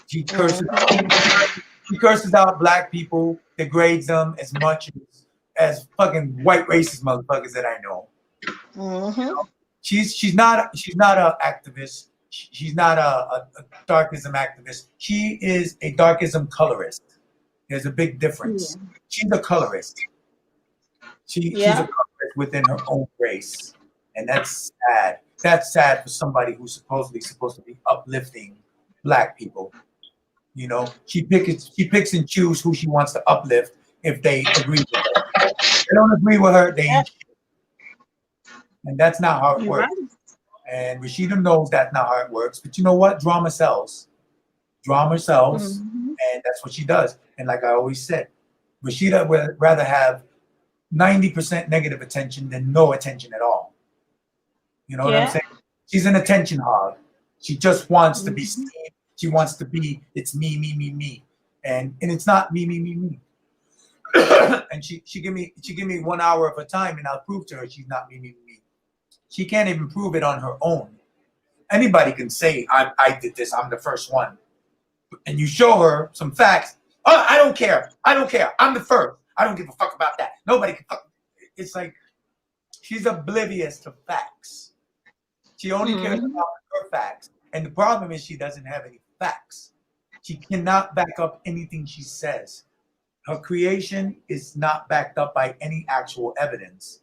She curses Mhm. she curses out black people, degrades them as much as fucking white racist motherfuckers that I know. Mhm. She's not a activist. She's not a darkism activist. She is a darkism colorist. There's a big difference. Yeah. She's a colorist. She's a Yeah. colorist within her own race, and that's sad. That's sad for somebody who's supposedly supposed to be uplifting black people. You know, she picks and chooses who she wants to uplift if they agree with her. If they don't agree with her, they Yeah. ain't shit. And that's not how it You're right. works. And Rashida knows that's not how it works. But you know what? Drama sells. Drama sells, Mhm. and that's what she does. And like I always said, Rashida would rather have 90% negative attention than no attention at all. You know what I'm Yeah. saying? She's an attention hog. She just wants to be Mhm. seen. She wants to be, it's me, me, me, me. And it's not me, me, me, me. And she give me 1 hour of her time and I'll prove to her she's not me, me, me, me. She can't even prove it on her own. Anybody can say I did this, I'm the first one. And you show her some facts, Oh, I don't care. I don't care. I'm the first. I don't give a fuck about that. Nobody can fuck. It's like she's oblivious to facts. She only cares about her facts. And the problem is she doesn't have any facts. She cannot back up anything she says. Her creation is not backed up by any actual evidence,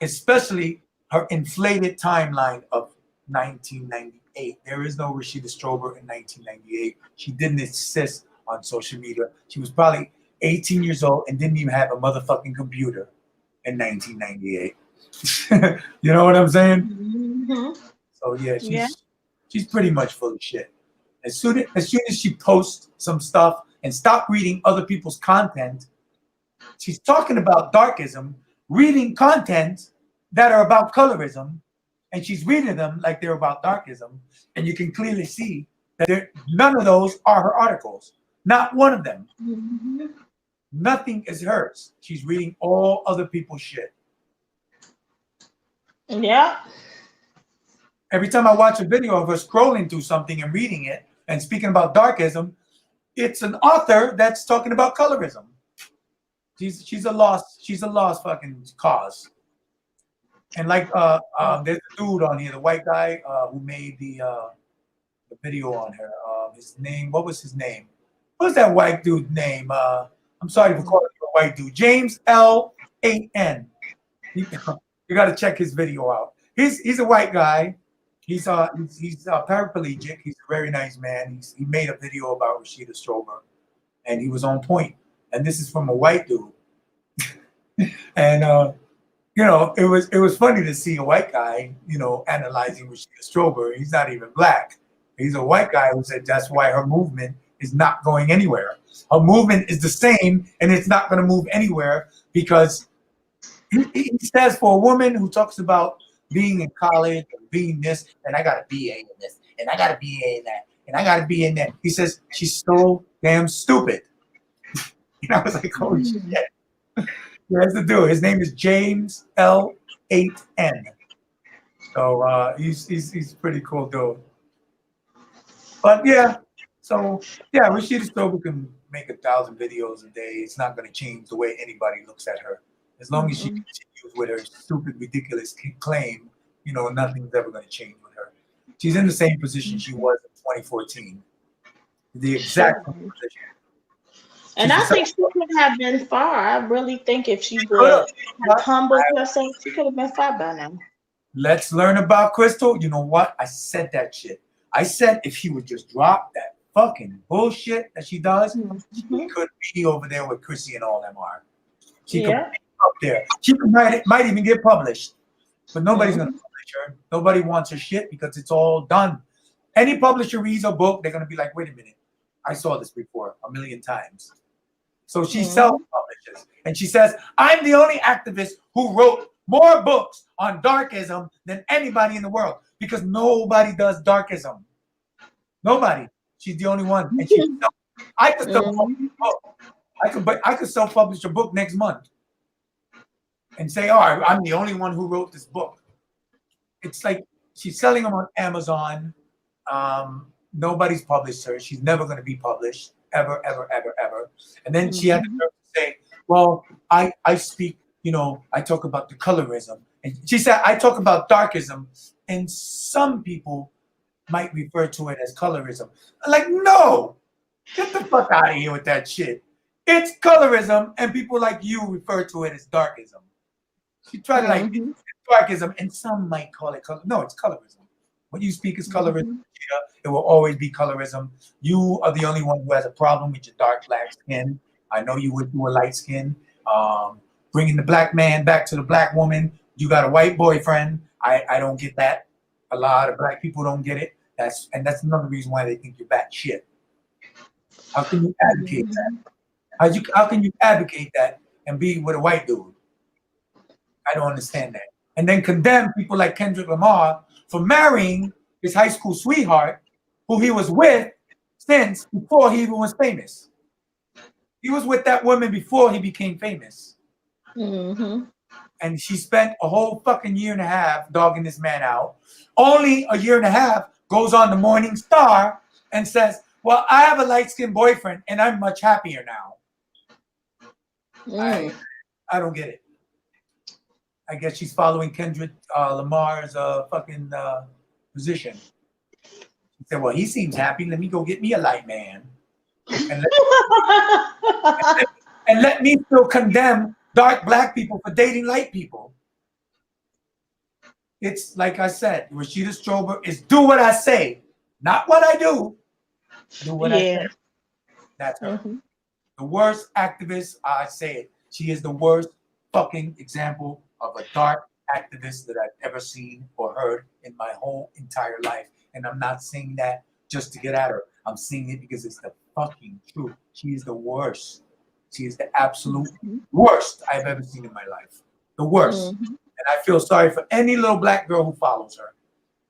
especially her inflated timeline of 1998. There is no Rashida Strober in 1998. She didn't exist on social media. She was probably 18 years old and didn't even have a motherfucking computer in 1998. You know what I'm saying? Mm-hmm. So yeah, Yeah. she's pretty much full of shit. As soon as she posts some stuff and stop reading other people's content, she's talking about darkism, reading content that are about colorism, and she's reading them like they're about darkism, and you can clearly see that none of those are her articles. Not one of them. Mm-hmm. Nothing is hers. She's reading all other people's shit. Yeah. Every time I watch a video of her scrolling through something and reading it and speaking about darkism, it's an author that's talking about colorism. She's a lost fucking cause. And like there's a dude on here, the white guy who made the video on her. His name, what was his name? What was that white dude's name? I'm sorry for calling him a white dude. James L8N. You got to check his video out. He's a white guy. He's paraplegic. He's a very nice man. He made a video about Rashida Strober, and he was on point. And this is from a white dude. And it was funny to see a white guy, analyzing Rashida Strober. He's not even black. He's a white guy who said that's why her movement is not going anywhere. Her movement is the same, and it's not going to move anywhere because he says for a woman who talks about being in college and being this, and I got a BA in this, and I got a BA in that, and I got a BA in that. He says she's so damn stupid. I was like, holy shit. There's the dude. His name is James L8N. So he's pretty cool dude. But yeah, Rashida Strober can make 1,000 videos a day. It's not going to change the way anybody looks at her. As long as she continues with her stupid, ridiculous claim, nothing's ever going to change with her. She's in the same position she was in 2014. The exact same position. And I think she could have been far. I really think if she would have humbled herself, she could have been far by now. Let's learn about Crystal. You know what? I said that shit. I said if she would just drop that fucking bullshit that she does, she could be over there with Chrissy and all them are. She could be up there. She might even get published. But nobody's going to publish her. Nobody wants her shit because it's all done. Any publisher reads a book, they're going to be like, wait a minute. I saw this before 1,000,000 times. So she self-publishes. And she says, I'm the only activist who wrote more books on darkism than anybody in the world because nobody does darkism. Nobody. She's the only one. And I could self-publish a book. I could self-publish a book next month and say, all right, I'm the only one who wrote this book. It's like she's selling them on Amazon. Nobody's published her. She's never going to be published. Ever, ever, ever, ever. And then she had the nerve to say, well, I speak, I talk about the colorism. And she said, I talk about darkism. And some people might refer to it as colorism. I'm like, no, get the fuck out of here with that shit. It's colorism, and people like you refer to it as darkism. She tried to it's darkism, and some might call it color. No, it's colorism. What you speak is colorism. It will always be colorism. You are the only one who has a problem with your dark black skin. I know you would do a light skin. Bringing the black man back to the black woman. You got a white boyfriend. I don't get that. A lot of black people don't get it. That's another reason why they think you're bad shit. How can you advocate that? How can you advocate that and be with a white dude? I don't understand that. And then condemn people like Kendrick Lamar for marrying his high school sweetheart, who he was with since before he even was famous. He was with that woman before he became famous. And she spent a whole fucking year and a half dogging this man out. Only a year and a half goes on the Morning Star and says, Well, I have a light-skinned boyfriend, and I'm much happier now. Mm. I don't get it. I guess she's following Kendrick Lamar's fucking position. She said, well, he seems happy. Let me go get me a light man. And let me still condemn dark black people for dating light people. It's like I said, Rashida Strober is do what I say, not what I do. Do what I say. That's her. Mm-hmm. The worst activist, I say it. She is the worst fucking example of a dark activist that I've ever seen or heard in my whole entire life. And I'm not saying that just to get at her. I'm saying it because it's the fucking truth. She is the worst. She is the absolute worst I've ever seen in my life. The worst. Mm-hmm. And I feel sorry for any little black girl who follows her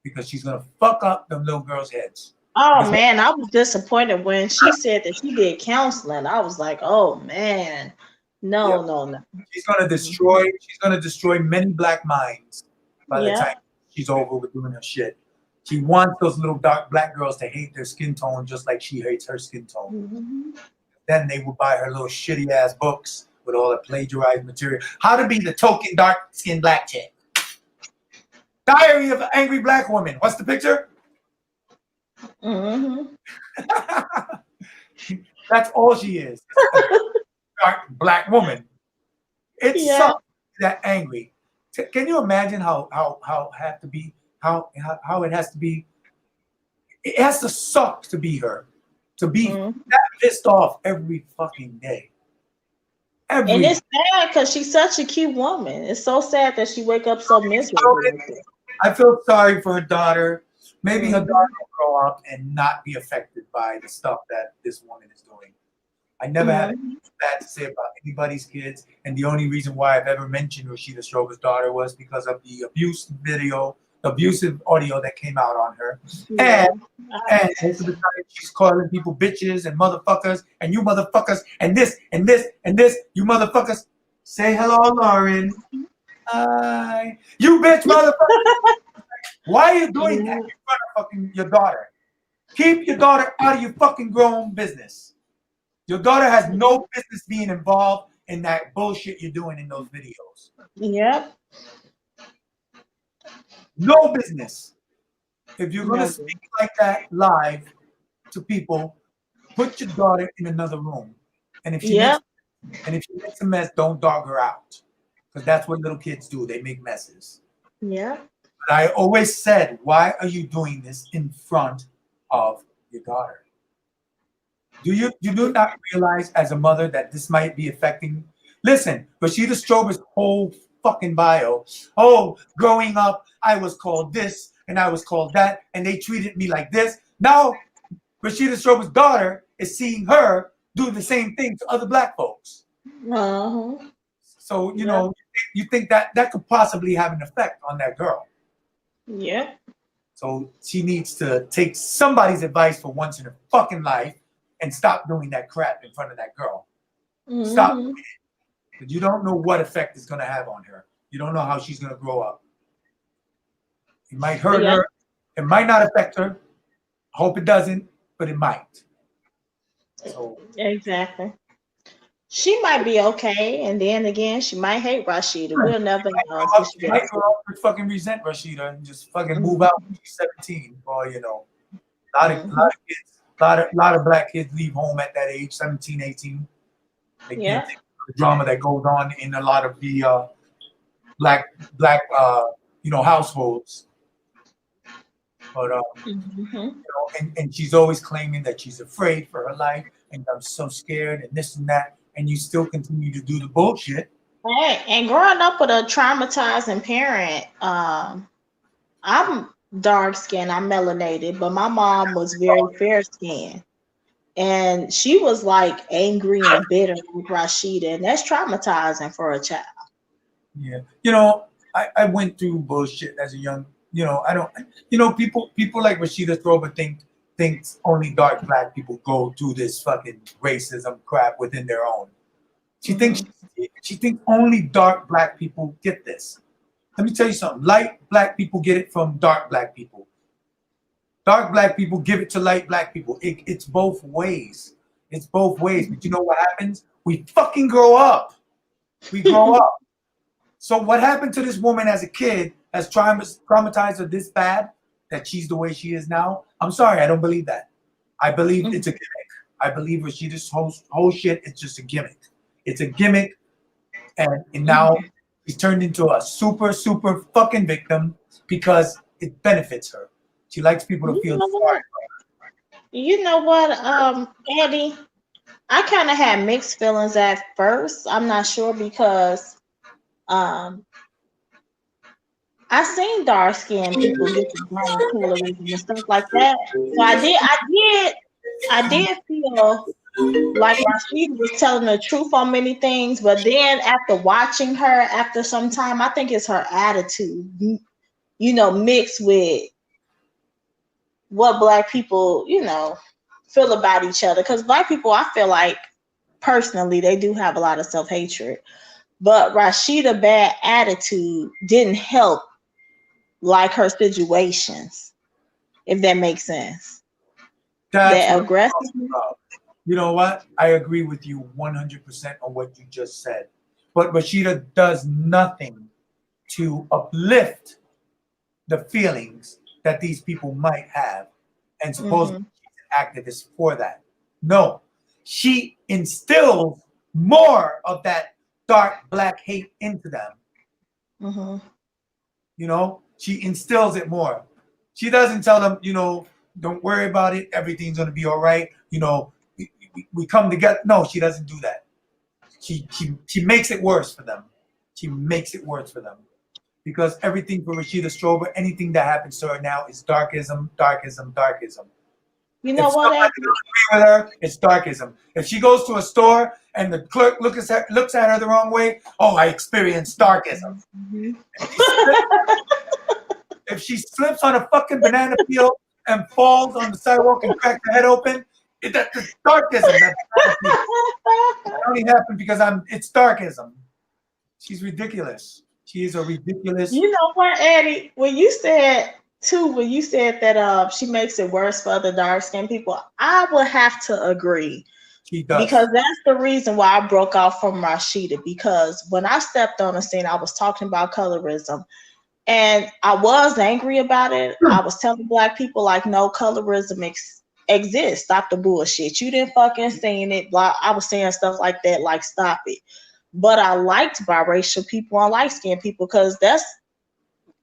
because she's going to fuck up them little girls' heads. Oh man, I was disappointed when she said that she did counseling. I was like, oh man, no. She's gonna destroy. She's gonna destroy many black minds by the time she's over with doing her shit. She wants those little dark black girls to hate their skin tone just like she hates her skin tone. Mm-hmm. Then they will buy her little shitty ass books with all the plagiarized material. How to be the token dark skinned black chick. Diary of an Angry Black Woman. What's the picture? Mm-hmm. That's all she is. Dark black woman. It sucks that angry. Can you imagine how have to be how it has to be? It has to suck to be her, to be that pissed off every fucking day. And it's sad because she's such a cute woman. It's so sad that she wake up so miserable. I feel sorry for her daughter. Maybe her daughter will grow up and not be affected by the stuff that this woman is doing. I never had anything bad to say about anybody's kids, and the only reason why I've ever mentioned Rashida Strober's daughter was because of the abusive audio that came out on her. And most of the time she's calling people bitches and motherfuckers and you motherfuckers and this and this and this, you motherfuckers. Say hello, Lauren. Hi. You bitch motherfucker. Why are you doing that in front of fucking your daughter? Keep your daughter out of your fucking grown business. Your daughter has no business being involved in that bullshit you're doing in those videos. Yep. No business. If you're going to speak like that live to people, put your daughter in another room. And if she makes a mess, don't dog her out. Because that's what little kids do. They make messes. Yeah. But I always said, why are you doing this in front of your daughter? You do not realize as a mother that this might be affecting? Listen, Rashida Strober's whole fucking bio. Oh, growing up, I was called this and I was called that, and they treated me like this. Now, Rashida Strober's daughter is seeing her do the same thing to other black folks. So, you know, you think that could possibly have an effect on that girl. Yeah. So she needs to take somebody's advice for once in her fucking life and stop doing that crap in front of that girl. Stop doing it. Because you don't know what effect it's going to have on her. You don't know how she's going to grow up. It might hurt her. It might not affect her. I hope it doesn't, but it might. So, exactly. She might be okay, and then again, she might hate Rashida. We'll never know. She might grow up and fucking resent Rashida and just fucking move out when she's 17. Or, you know, a lot of black kids leave home at that age, 17, 18. They can't think of the drama that goes on in a lot of the black households. But you know, and she's always claiming that she's afraid for her life, and I'm so scared, and this and that, and you still continue to do the bullshit. Right. And growing up with a traumatizing parent, I'm dark skinned, I'm melanated, but my mom was very fair skinned. And she was like angry and bitter with Rashida, and that's traumatizing for a child. Yeah. You know, I went through bullshit as a young, people like Rashida Throber thinks only dark black people go through this fucking racism crap within their own. She thinks only dark black people get this. Let me tell you something. Light black people get it from dark black people. Dark black people give it to light black people. It's both ways. It's both ways. But you know what happens? We fucking grow up. We grow up. So what happened to this woman as a kid has traumatized her this bad that she's the way she is now? I'm sorry, I don't believe that. I believe it's a gimmick. I believe Rashida's whole shit is just a gimmick. It's a gimmick, and now she's turned into a super fucking victim because it benefits her. She likes people to feel sorry. You know what, Eddie? I kind of had mixed feelings at first. I'm not sure because I seen dark skinned people get to blame colorism and stuff like that. So I did feel like Rashida was telling the truth on many things, but then after watching her after some time, I think it's her attitude, mixed with what black people, feel about each other. Because black people, I feel like personally, they do have a lot of self-hatred. But Rashida's bad attitude didn't help like her situations, if that makes sense. That aggressiveness. You know what? I agree with you 100% on what you just said. But Rashida does nothing to uplift the feelings that these people might have, and supposedly she's an activist for that. No, she instills more of that dark black hate into them. She instills it more. She doesn't tell them, don't worry about it, everything's going to be all right, we come together. No, she doesn't do that. She makes it worse for them. She makes it worse for them. Because everything for Rashida Strober, anything that happens to her now is darkism. You know if what? Somebody doesn't agree with her, it's darkism. If she goes to a store and the clerk looks at her the wrong way, oh, I experienced darkism. If she slips on a fucking banana peel and falls on the sidewalk and cracks her head open, that's darkism. That only happened because it's darkism. She's ridiculous. She is a ridiculous. You know what, Eddie? When you said that she makes it worse for other dark skinned people, I would have to agree. She does. Because that's the reason why I broke off from Rashida. Because when I stepped on the scene, I was talking about colorism. And I was angry about it. I was telling black people, like, no, colorism exists. Stop the bullshit. You didn't fucking seen it. I was saying stuff like that, like, stop it. But I liked biracial people and light-skinned people because that's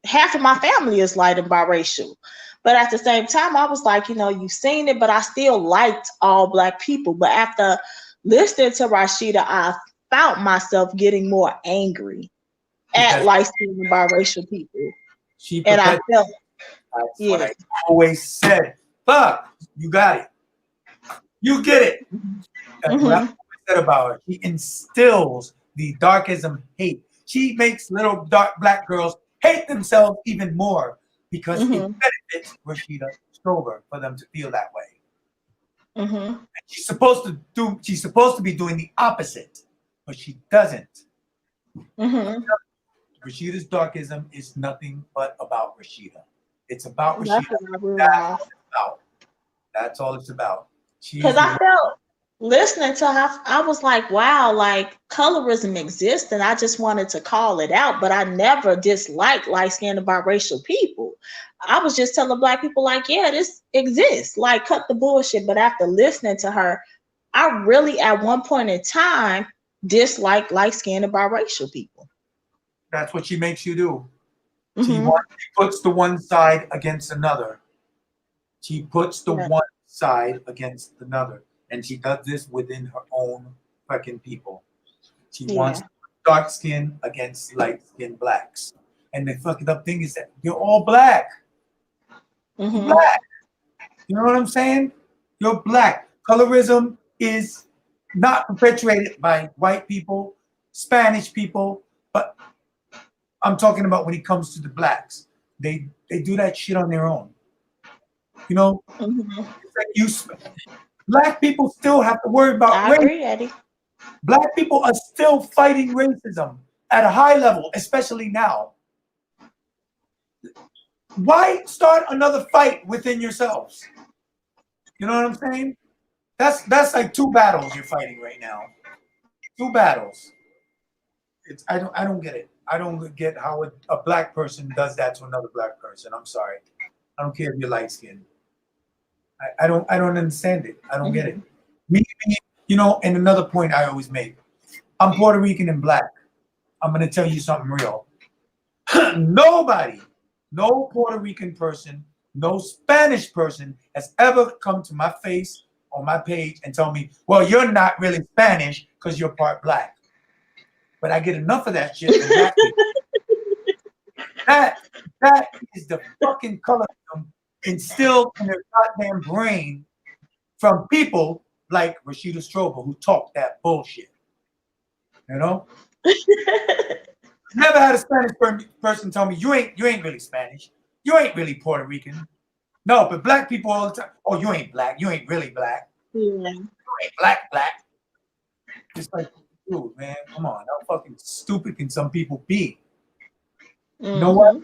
half of my family is light and biracial. But at the same time, I was like, you've seen it, but I still liked all black people. But after listening to Rashida, I found myself getting more angry at light-skinned and biracial people. And I felt that's what I always said. Fuck, you got it. You get it. That's what I always said about her. She instills the darkism hate. She makes little dark black girls hate themselves even more because it benefits Rashida Strober for them to feel that way. And she's supposed to be doing the opposite, but she doesn't. Rashida's darkism is nothing but about Rashida. It's about Rashida. That's all it's about. Because I felt listening to her, I was like, wow, like colorism exists, and I just wanted to call it out, but I never disliked light-skinned and biracial people. I was just telling black people, like, yeah, this exists. Like, cut the bullshit. But after listening to her, I really, at one point in time, disliked light-skinned and biracial people. That's what she makes you do. She puts the one side against another. She puts the one side against another. And she does this within her own fucking people. She wants dark skin against light skinned blacks. And the fucking up thing is that you're all black. You're black. You know what I'm saying? You're black. Colorism is not perpetuated by white people, Spanish people, but I'm talking about when it comes to the blacks. They do that shit on their own. It's like black people still have to worry about race. I agree, Eddie. Black people are still fighting racism at a high level, especially now. Why start another fight within yourselves? You know what I'm saying? That's like two battles you're fighting right now. Two battles. I don't get it. I don't get how a black person does that to another black person. I'm sorry. I don't care if you're light skinned. I don't understand it. I don't get it. Mhm. Me, and another point I always make. I'm Puerto Rican and black. I'm gonna tell you something real. Nobody, no Puerto Rican person, no Spanish person has ever come to my face on my page and tell me, well, you're not really Spanish because you're part black. But I get enough of that shit from black people. That that is the fucking colorism instilled in their goddamn brain from people like Rashida Strober who talk that bullshit. You know? Never had a Spanish person tell me you ain't really Spanish. You ain't really Puerto Rican. No, but black people all the time. Oh, you ain't black. You ain't really black. Yeah. You ain't black. It's like, dude, man, come on. How fucking stupid can some people be? You know what? Mhm.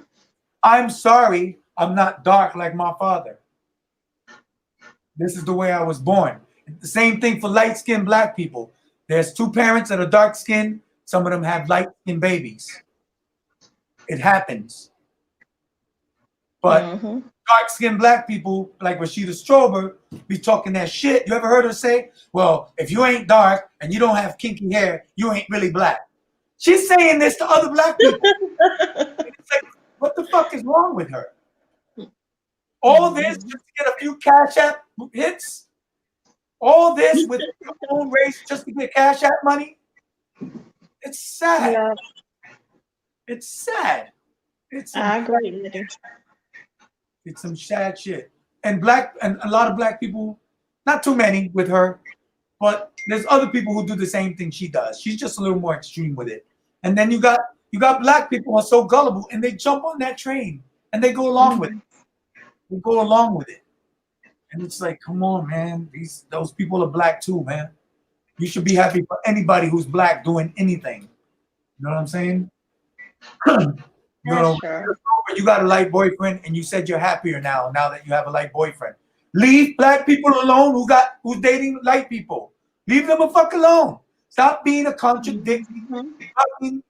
I'm sorry. I'm not dark like my father. This is the way I was born. The same thing for light-skinned black people. There's two parents that are dark-skinned. Some of them have light-skinned babies. It happens. But Mhm. dark-skinned black people like Rashida Strober be talking that shit. You ever heard her say, well, if you ain't dark and you don't have kinky hair, you ain't really black. She's saying this to other black people. It's like, what the fuck is wrong with her? All this just Mhm. to get a few Cash App hits? All this with your own race just to get Cash App money? It's sad. Yeah, It's sad. It's some I agree with you. It's some sad shit. And a lot of black people, not too many with her, but there's other people who do the same thing she does. She's just a little more extreme with it. And then you got black people who are so gullible and they jump on that train and they go along with it. Mhm. They go along with it. And it's like, come on, man. Those people are black too, man. You should be happy for anybody who's black doing anything. You know what I'm saying? You That's know, true. you got a light boyfriend and you said you're happier now that you have a light boyfriend. Leave black people alone who's dating light people. Leave them a fuck alone. Stop being a contradiction. Mhm. Fucking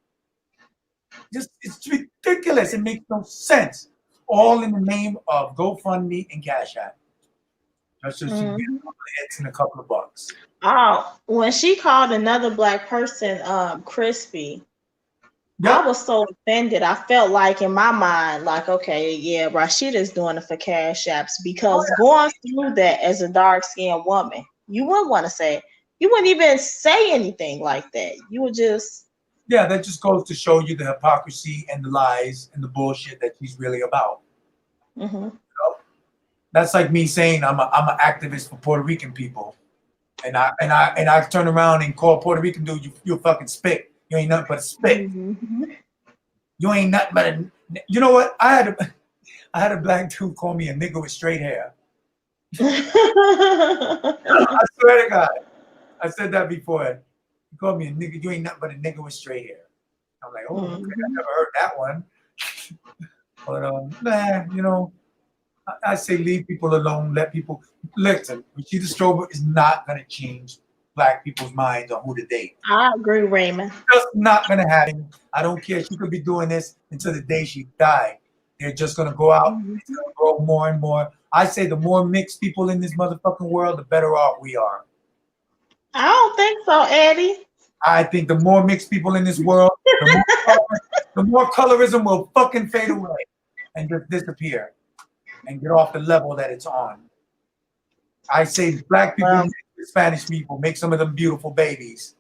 just it's ridiculous. It makes no sense. All in the name of GoFundMe and Cash App. Just so she can get a Mhm. couple of hits and a couple of bucks. Oh, when she called another black person crispy, I Yep. was so offended. I felt like in my mind, like, okay, yeah, Rashida's doing it for cash apps Oh because yeah. going through that as a dark skinned woman, you wouldn't want to say, you wouldn't even say anything like that. You would just, Yeah, that just goes to show you the hypocrisy and the lies and the bullshit that she's really about. hmm You know? That's like me saying I'm an activist for Puerto Rican people. And I turn around and call Puerto Rican dude, you a fucking spit. You ain't nothing but a spit. hmm You ain't nothing but a. You know what? I had a black dude call me a nigga with straight hair. I swear to God, I said that before. He called me a nigga. You ain't nothing but a nigga with straight hair. I'm like, oh, okay, I Mhm. never heard that one. But nah, I say leave people alone. Let people listen. Rashida Strober is not gonna change black people's minds on who to date. I agree, Raymond. Just not gonna happen. I don't care. She could be doing this until the day she died. They're just gonna go out. It's Mhm. gonna grow more and more. I say the more mixed people in this motherfucking world, the better off we are. I don't think so, Eddie. I think the more mixed people in this world, the more colorism will fucking fade away and just disappear and get off the level that it's on. I say black people Well, mix with Spanish people, make some of them beautiful babies.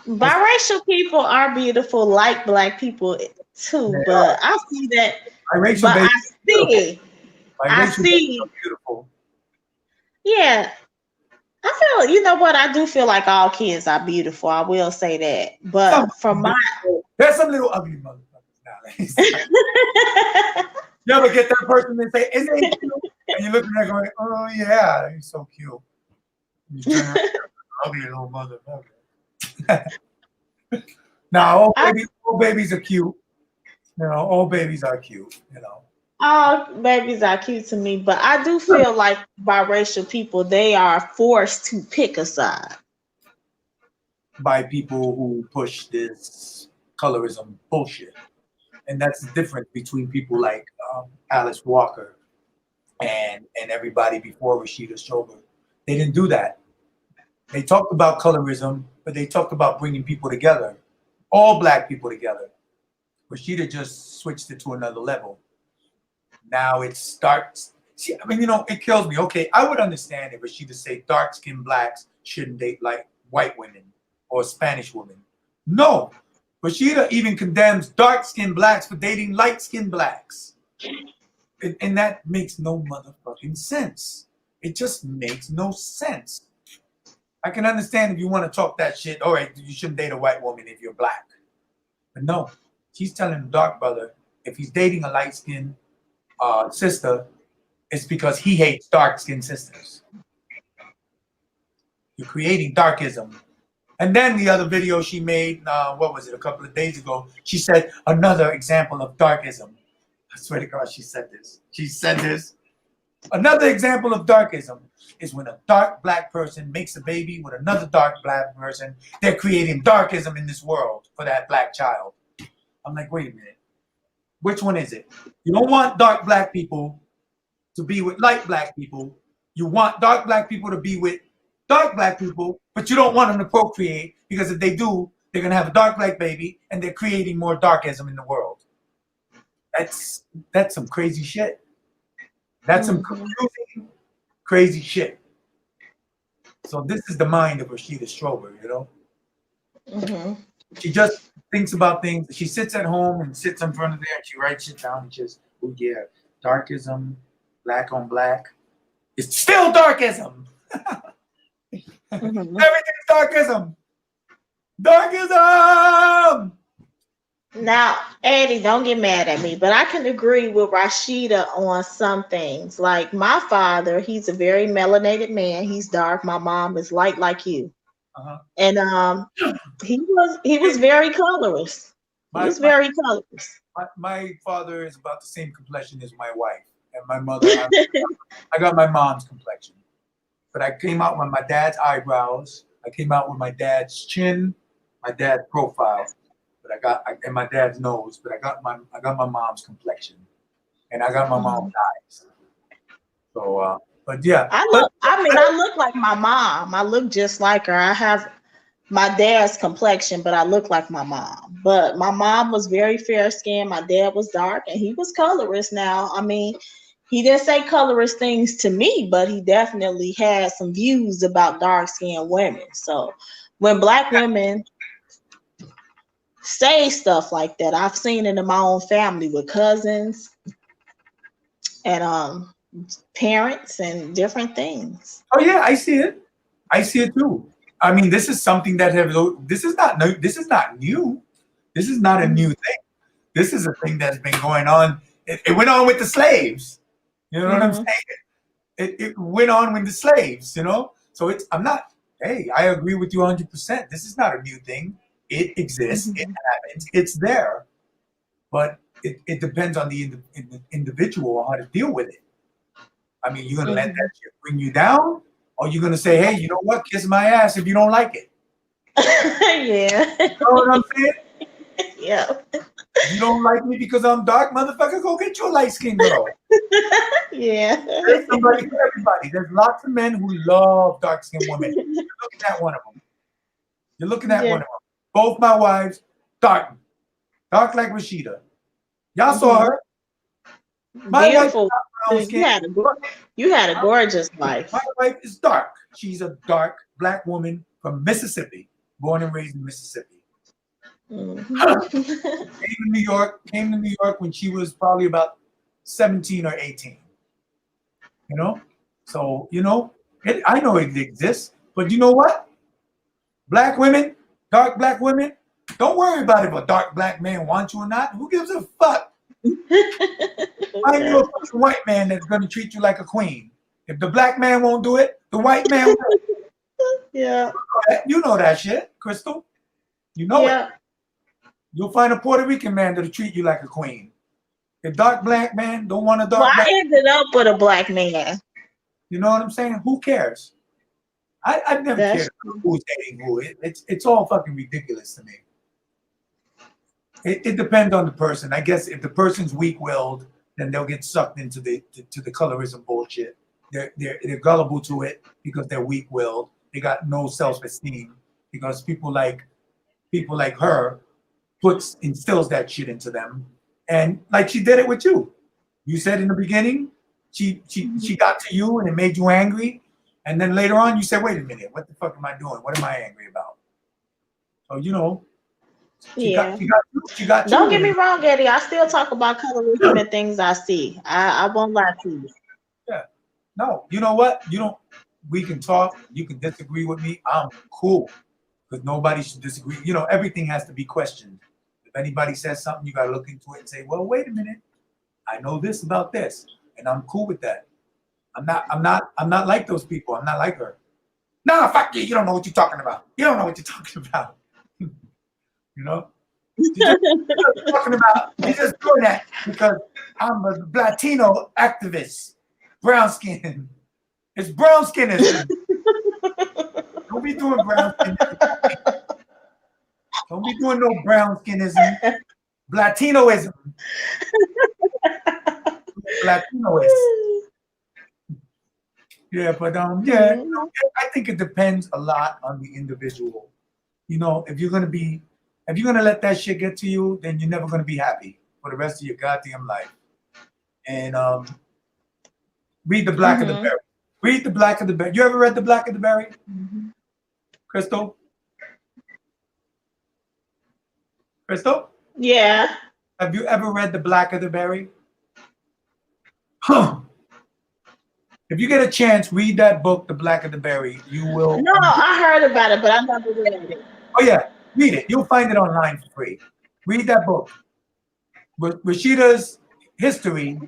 Just biracial people are beautiful, like black people too, they but are. I see that, Biracial but babies are beautiful. I Biracial babies are see, beautiful. yeah, I feel, you know what? I do feel like all kids are beautiful. I will say that. Some But from my there's some little ugly motherfuckers nowadays. You ever get that person that say, "Isn't he cute?" And you look at them going, "Oh yeah, he's so cute." And you turn around, ugly little motherfucker. Now, I old babies are cute. Old babies are cute. All babies are cute to me, but I do feel like biracial people, they are forced to pick a side. by people who push this colorism bullshit. And that's the difference between people like Alice Walker and everybody before Rashida Shover. They didn't do that. They talked about colorism, but they talked about bringing people together, all black people together. Rashida just switched it to another level. Now it starts. See, I mean, it kills me. Okay, I would understand if Rashida say dark-skinned blacks shouldn't date like white women or Spanish women. No, Rashida even condemns dark-skinned blacks for dating light-skinned blacks. And that makes no motherfucking sense. It just makes no sense. I can understand if you want to talk that shit. All right, you shouldn't date a white woman if you're black. But no, she's telling the dark brother if he's dating a light-skinned sister, it's because he hates dark-skinned sisters. You're creating darkism. And then the other video she made, what was it, a couple of days ago, she said, another example of darkism. I swear to God, she said this. She said this. Another example of darkism is when a dark black person makes a baby with another dark black person. They're creating darkism in this world for that black child. I'm like, wait a minute. Which one is it? You don't want dark black people to be with light black people. You want dark black people to be with dark black people, but you don't want them to procreate because if they do, they're going to have a dark black baby and they're creating more darkism in the world. That's some crazy shit. That's some confusing, crazy shit. So this is the mind of Rashida Strober, She just thinks about things. She sits at home and sits in front of there and she writes it down and just, oh yeah, darkism, black on black. It's still darkism. Everything's darkism. Darkism! Now, Eddie, don't get mad at me, but I can agree with Rashida on some things. Like my father, he's a very melanated man. He's dark. My mom is light like you. And he was very colorist. He was very colorist. My father is about the same complexion as my wife. And my mother, I got my mom's complexion. But I came out with my dad's eyebrows. I came out with my dad's chin, my dad's profile. But and my dad's nose, but I got my mom's complexion, and I got my mom's eyes. So, but yeah, I look like my mom. I look just like her. I have my dad's complexion, but I look like my mom. But my mom was very fair skinned. My dad was dark, and he was colorist. Now, I mean, he didn't say colorist things to me, but he definitely had some views about dark skinned women. So, when black women say stuff like that, I've seen it in my own family with cousins and parents and different things. Oh yeah, I see it. I see it too. I mean, this is something that this is not new. This is not a new thing. This is a thing that's been going on. It went on with the slaves. You know what I'm saying? It went on with the slaves. So hey, I agree with you 100%. This is not a new thing. It exists. It happens. It's there, but it depends on the individual how to deal with it. I mean, you're gonna let that shit bring you down, or you're gonna say, "Hey, you know what? Kiss my ass if you don't like it." Yeah. You know what I'm saying? Yeah. You don't like me because I'm dark, motherfucker. Go get you a light skinned girl. Yeah. There's somebody for everybody. There's lots of men who love dark skinned women. You're looking at one of them. You're looking at one of them. Both my wives, dark like Rashida. Y'all saw her. My Beautiful. wife You had a gorgeous wife. My wife is dark. She's a dark black woman from Mississippi, born and raised in Mississippi. Came to New York when she was probably about 17 or 18. So I know it exists, but you know what? Black women, dark black women, don't worry about if a dark black man wants you or not. Who gives a fuck? Find you a fucking white man that's going to treat you like a queen. If the black man won't do it, the white man will. Yeah. You know that shit, Crystal. You know it. You'll find a Puerto Rican man that'll treat you like a queen. If dark black man don't want a Well, dark I black, ended up with a black man. you know what I'm saying? Who cares? I've never cared That's about who's dating who. It's all fucking ridiculous to me. It depends on the person. I guess if the person's weak-willed, then they'll get sucked into the colorism bullshit. They're gullible to it because they're weak-willed. They got no self-esteem because people like her instills that shit into them. And like she did it with you. You said in the beginning, she got to you and it made you angry. And then later on you said, wait a minute, what the fuck am I doing? What am I angry about? So you know, she yeah. got Don't you. get me wrong, Eddie. I still talk about colorism and things I see. I won't lie to you. Yeah. No, you know what? We can talk, you can disagree with me. I'm cool. Because nobody should disagree. You know, everything has to be questioned. If anybody says something, you gotta look into it and say, well, wait a minute. I know this about this. And I'm cool with that. I'm not like those people. I'm not like her. Nah, fuck you. You don't know what you're talking about. You don't know what you're talking about. You know? She's just talking about, she's just doing that because I'm a Latino activist. Brown skin. It's brown skinism. Don't be doing brown skinism. Don't be doing no brown skinism. Latinoism. Latinoist. Yeah, but yeah, I think it depends a lot on the individual. You know, if you're gonna let that shit get to you, then you're never gonna be happy for the rest of your goddamn life. And read The Black of the Berry. Read The Black of the Berry. You ever read The Black of the Berry? Crystal? Crystal? Yeah. Have you ever read The Black of the Berry? Huh. If you get a chance, read that book, The Black of the Berry. You will. No, I heard about it, but I never read it. Oh yeah, read it. You'll find it online for free. Read that book. Rashida's history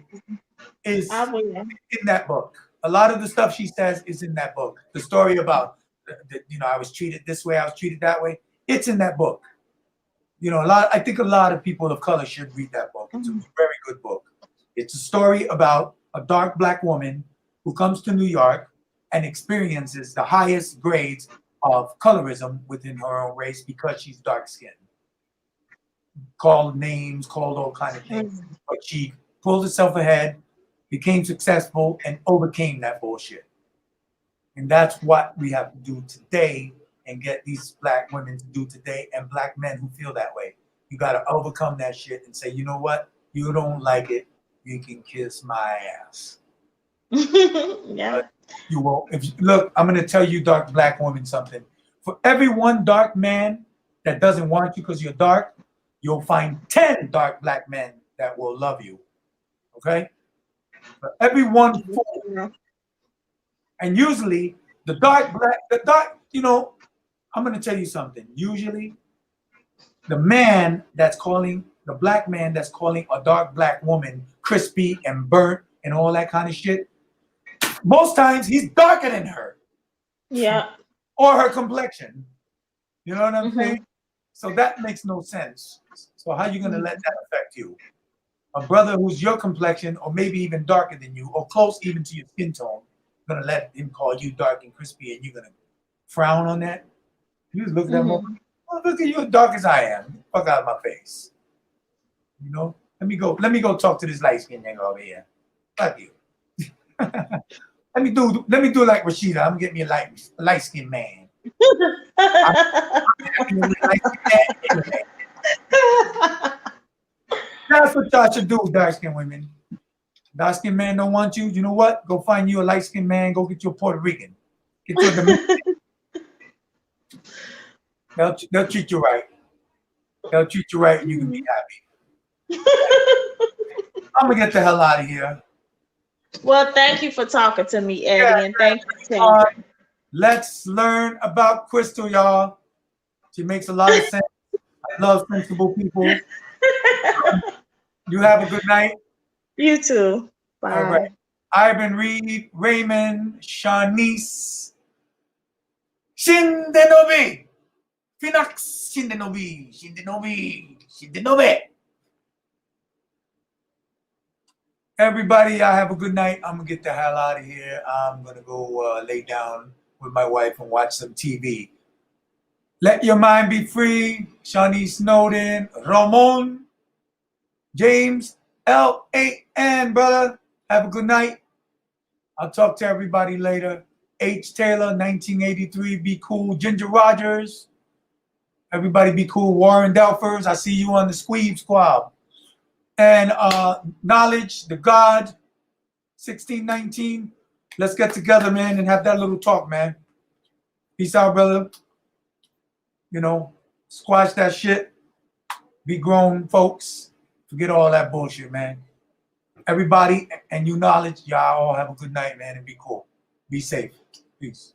is I will. in that book. A lot of the stuff she says is in that book. The story about, I was treated this way, I was treated that way. It's in that book. You know, I think a lot of people of color should read that book. It's a very good book. It's a story about a dark black woman who comes to New York and experiences the highest grades of colorism within her own race because she's dark skinned. Called names, called all kind of things. But she pulled herself ahead, became successful, and overcame that bullshit. And that's what we have to do today and get these black women to do today and black men who feel that way. You got to overcome that shit and say, you know what? You don't like it. You can kiss my ass. Yeah. But you won't. Look, I'm going to tell you, dark black woman, something. For every one dark man that doesn't want you because you're dark, you'll find 10 dark black men that will love you. Okay? For every one fool. And usually, the dark, I'm going to tell you something. Usually, the black man that's calling a dark black woman crispy and burnt and all that kind of shit, most times he's darker than her. Yeah. Or her complexion. You know what I'm saying? So that makes no sense. So how are you going to let that affect you? A brother who's your complexion or maybe even darker than you or close even to your skin tone, you're going to let him call you dark and crispy and you're going to frown on that? You just look at that woman. Oh, look at you, as dark as I am. Get the fuck out of my face. You know? Let me go talk to this light skinned nigga over here. Fuck you. Let me do like Rashida. I'm gonna get me a light skinned man. That's what y'all should do, dark skinned women. Dark skinned man don't want you. You know what? Go find you a light skinned man. Go get you a Puerto Rican. Get you a Dominican. They'll treat you right. They'll treat you right and you can be happy. I'm going to get the hell out of here. Well, thank you for talking to me, Eddie, and thank you. Let's learn about Crystal, y'all. She makes a lot of sense. I love sensible people. You have a good night. You too. Bye. All right. Ivan Reed, Raymond, Shanice, Shindenobi. Phoenix, Shindenobi. Everybody, I have a good night. I'm gonna get the hell out of here. I'm gonna go lay down with my wife and watch some TV. Let your mind be free. Shawnee Snowden, Ramon, James, L-A-N, brother. Have a good night. I'll talk to everybody later. H. Taylor, 1983, be cool. Ginger Rogers, everybody be cool. Warren Delfers, I see you on the Squeeb Squad. And Knowledge, the God, 1619. Let's get together, man, and have that little talk, man. Peace out, brother. You know, squash that shit. Be grown, folks. Forget all that bullshit, man. Everybody and you Knowledge, y'all all have a good night, man, and be cool. Be safe. Peace.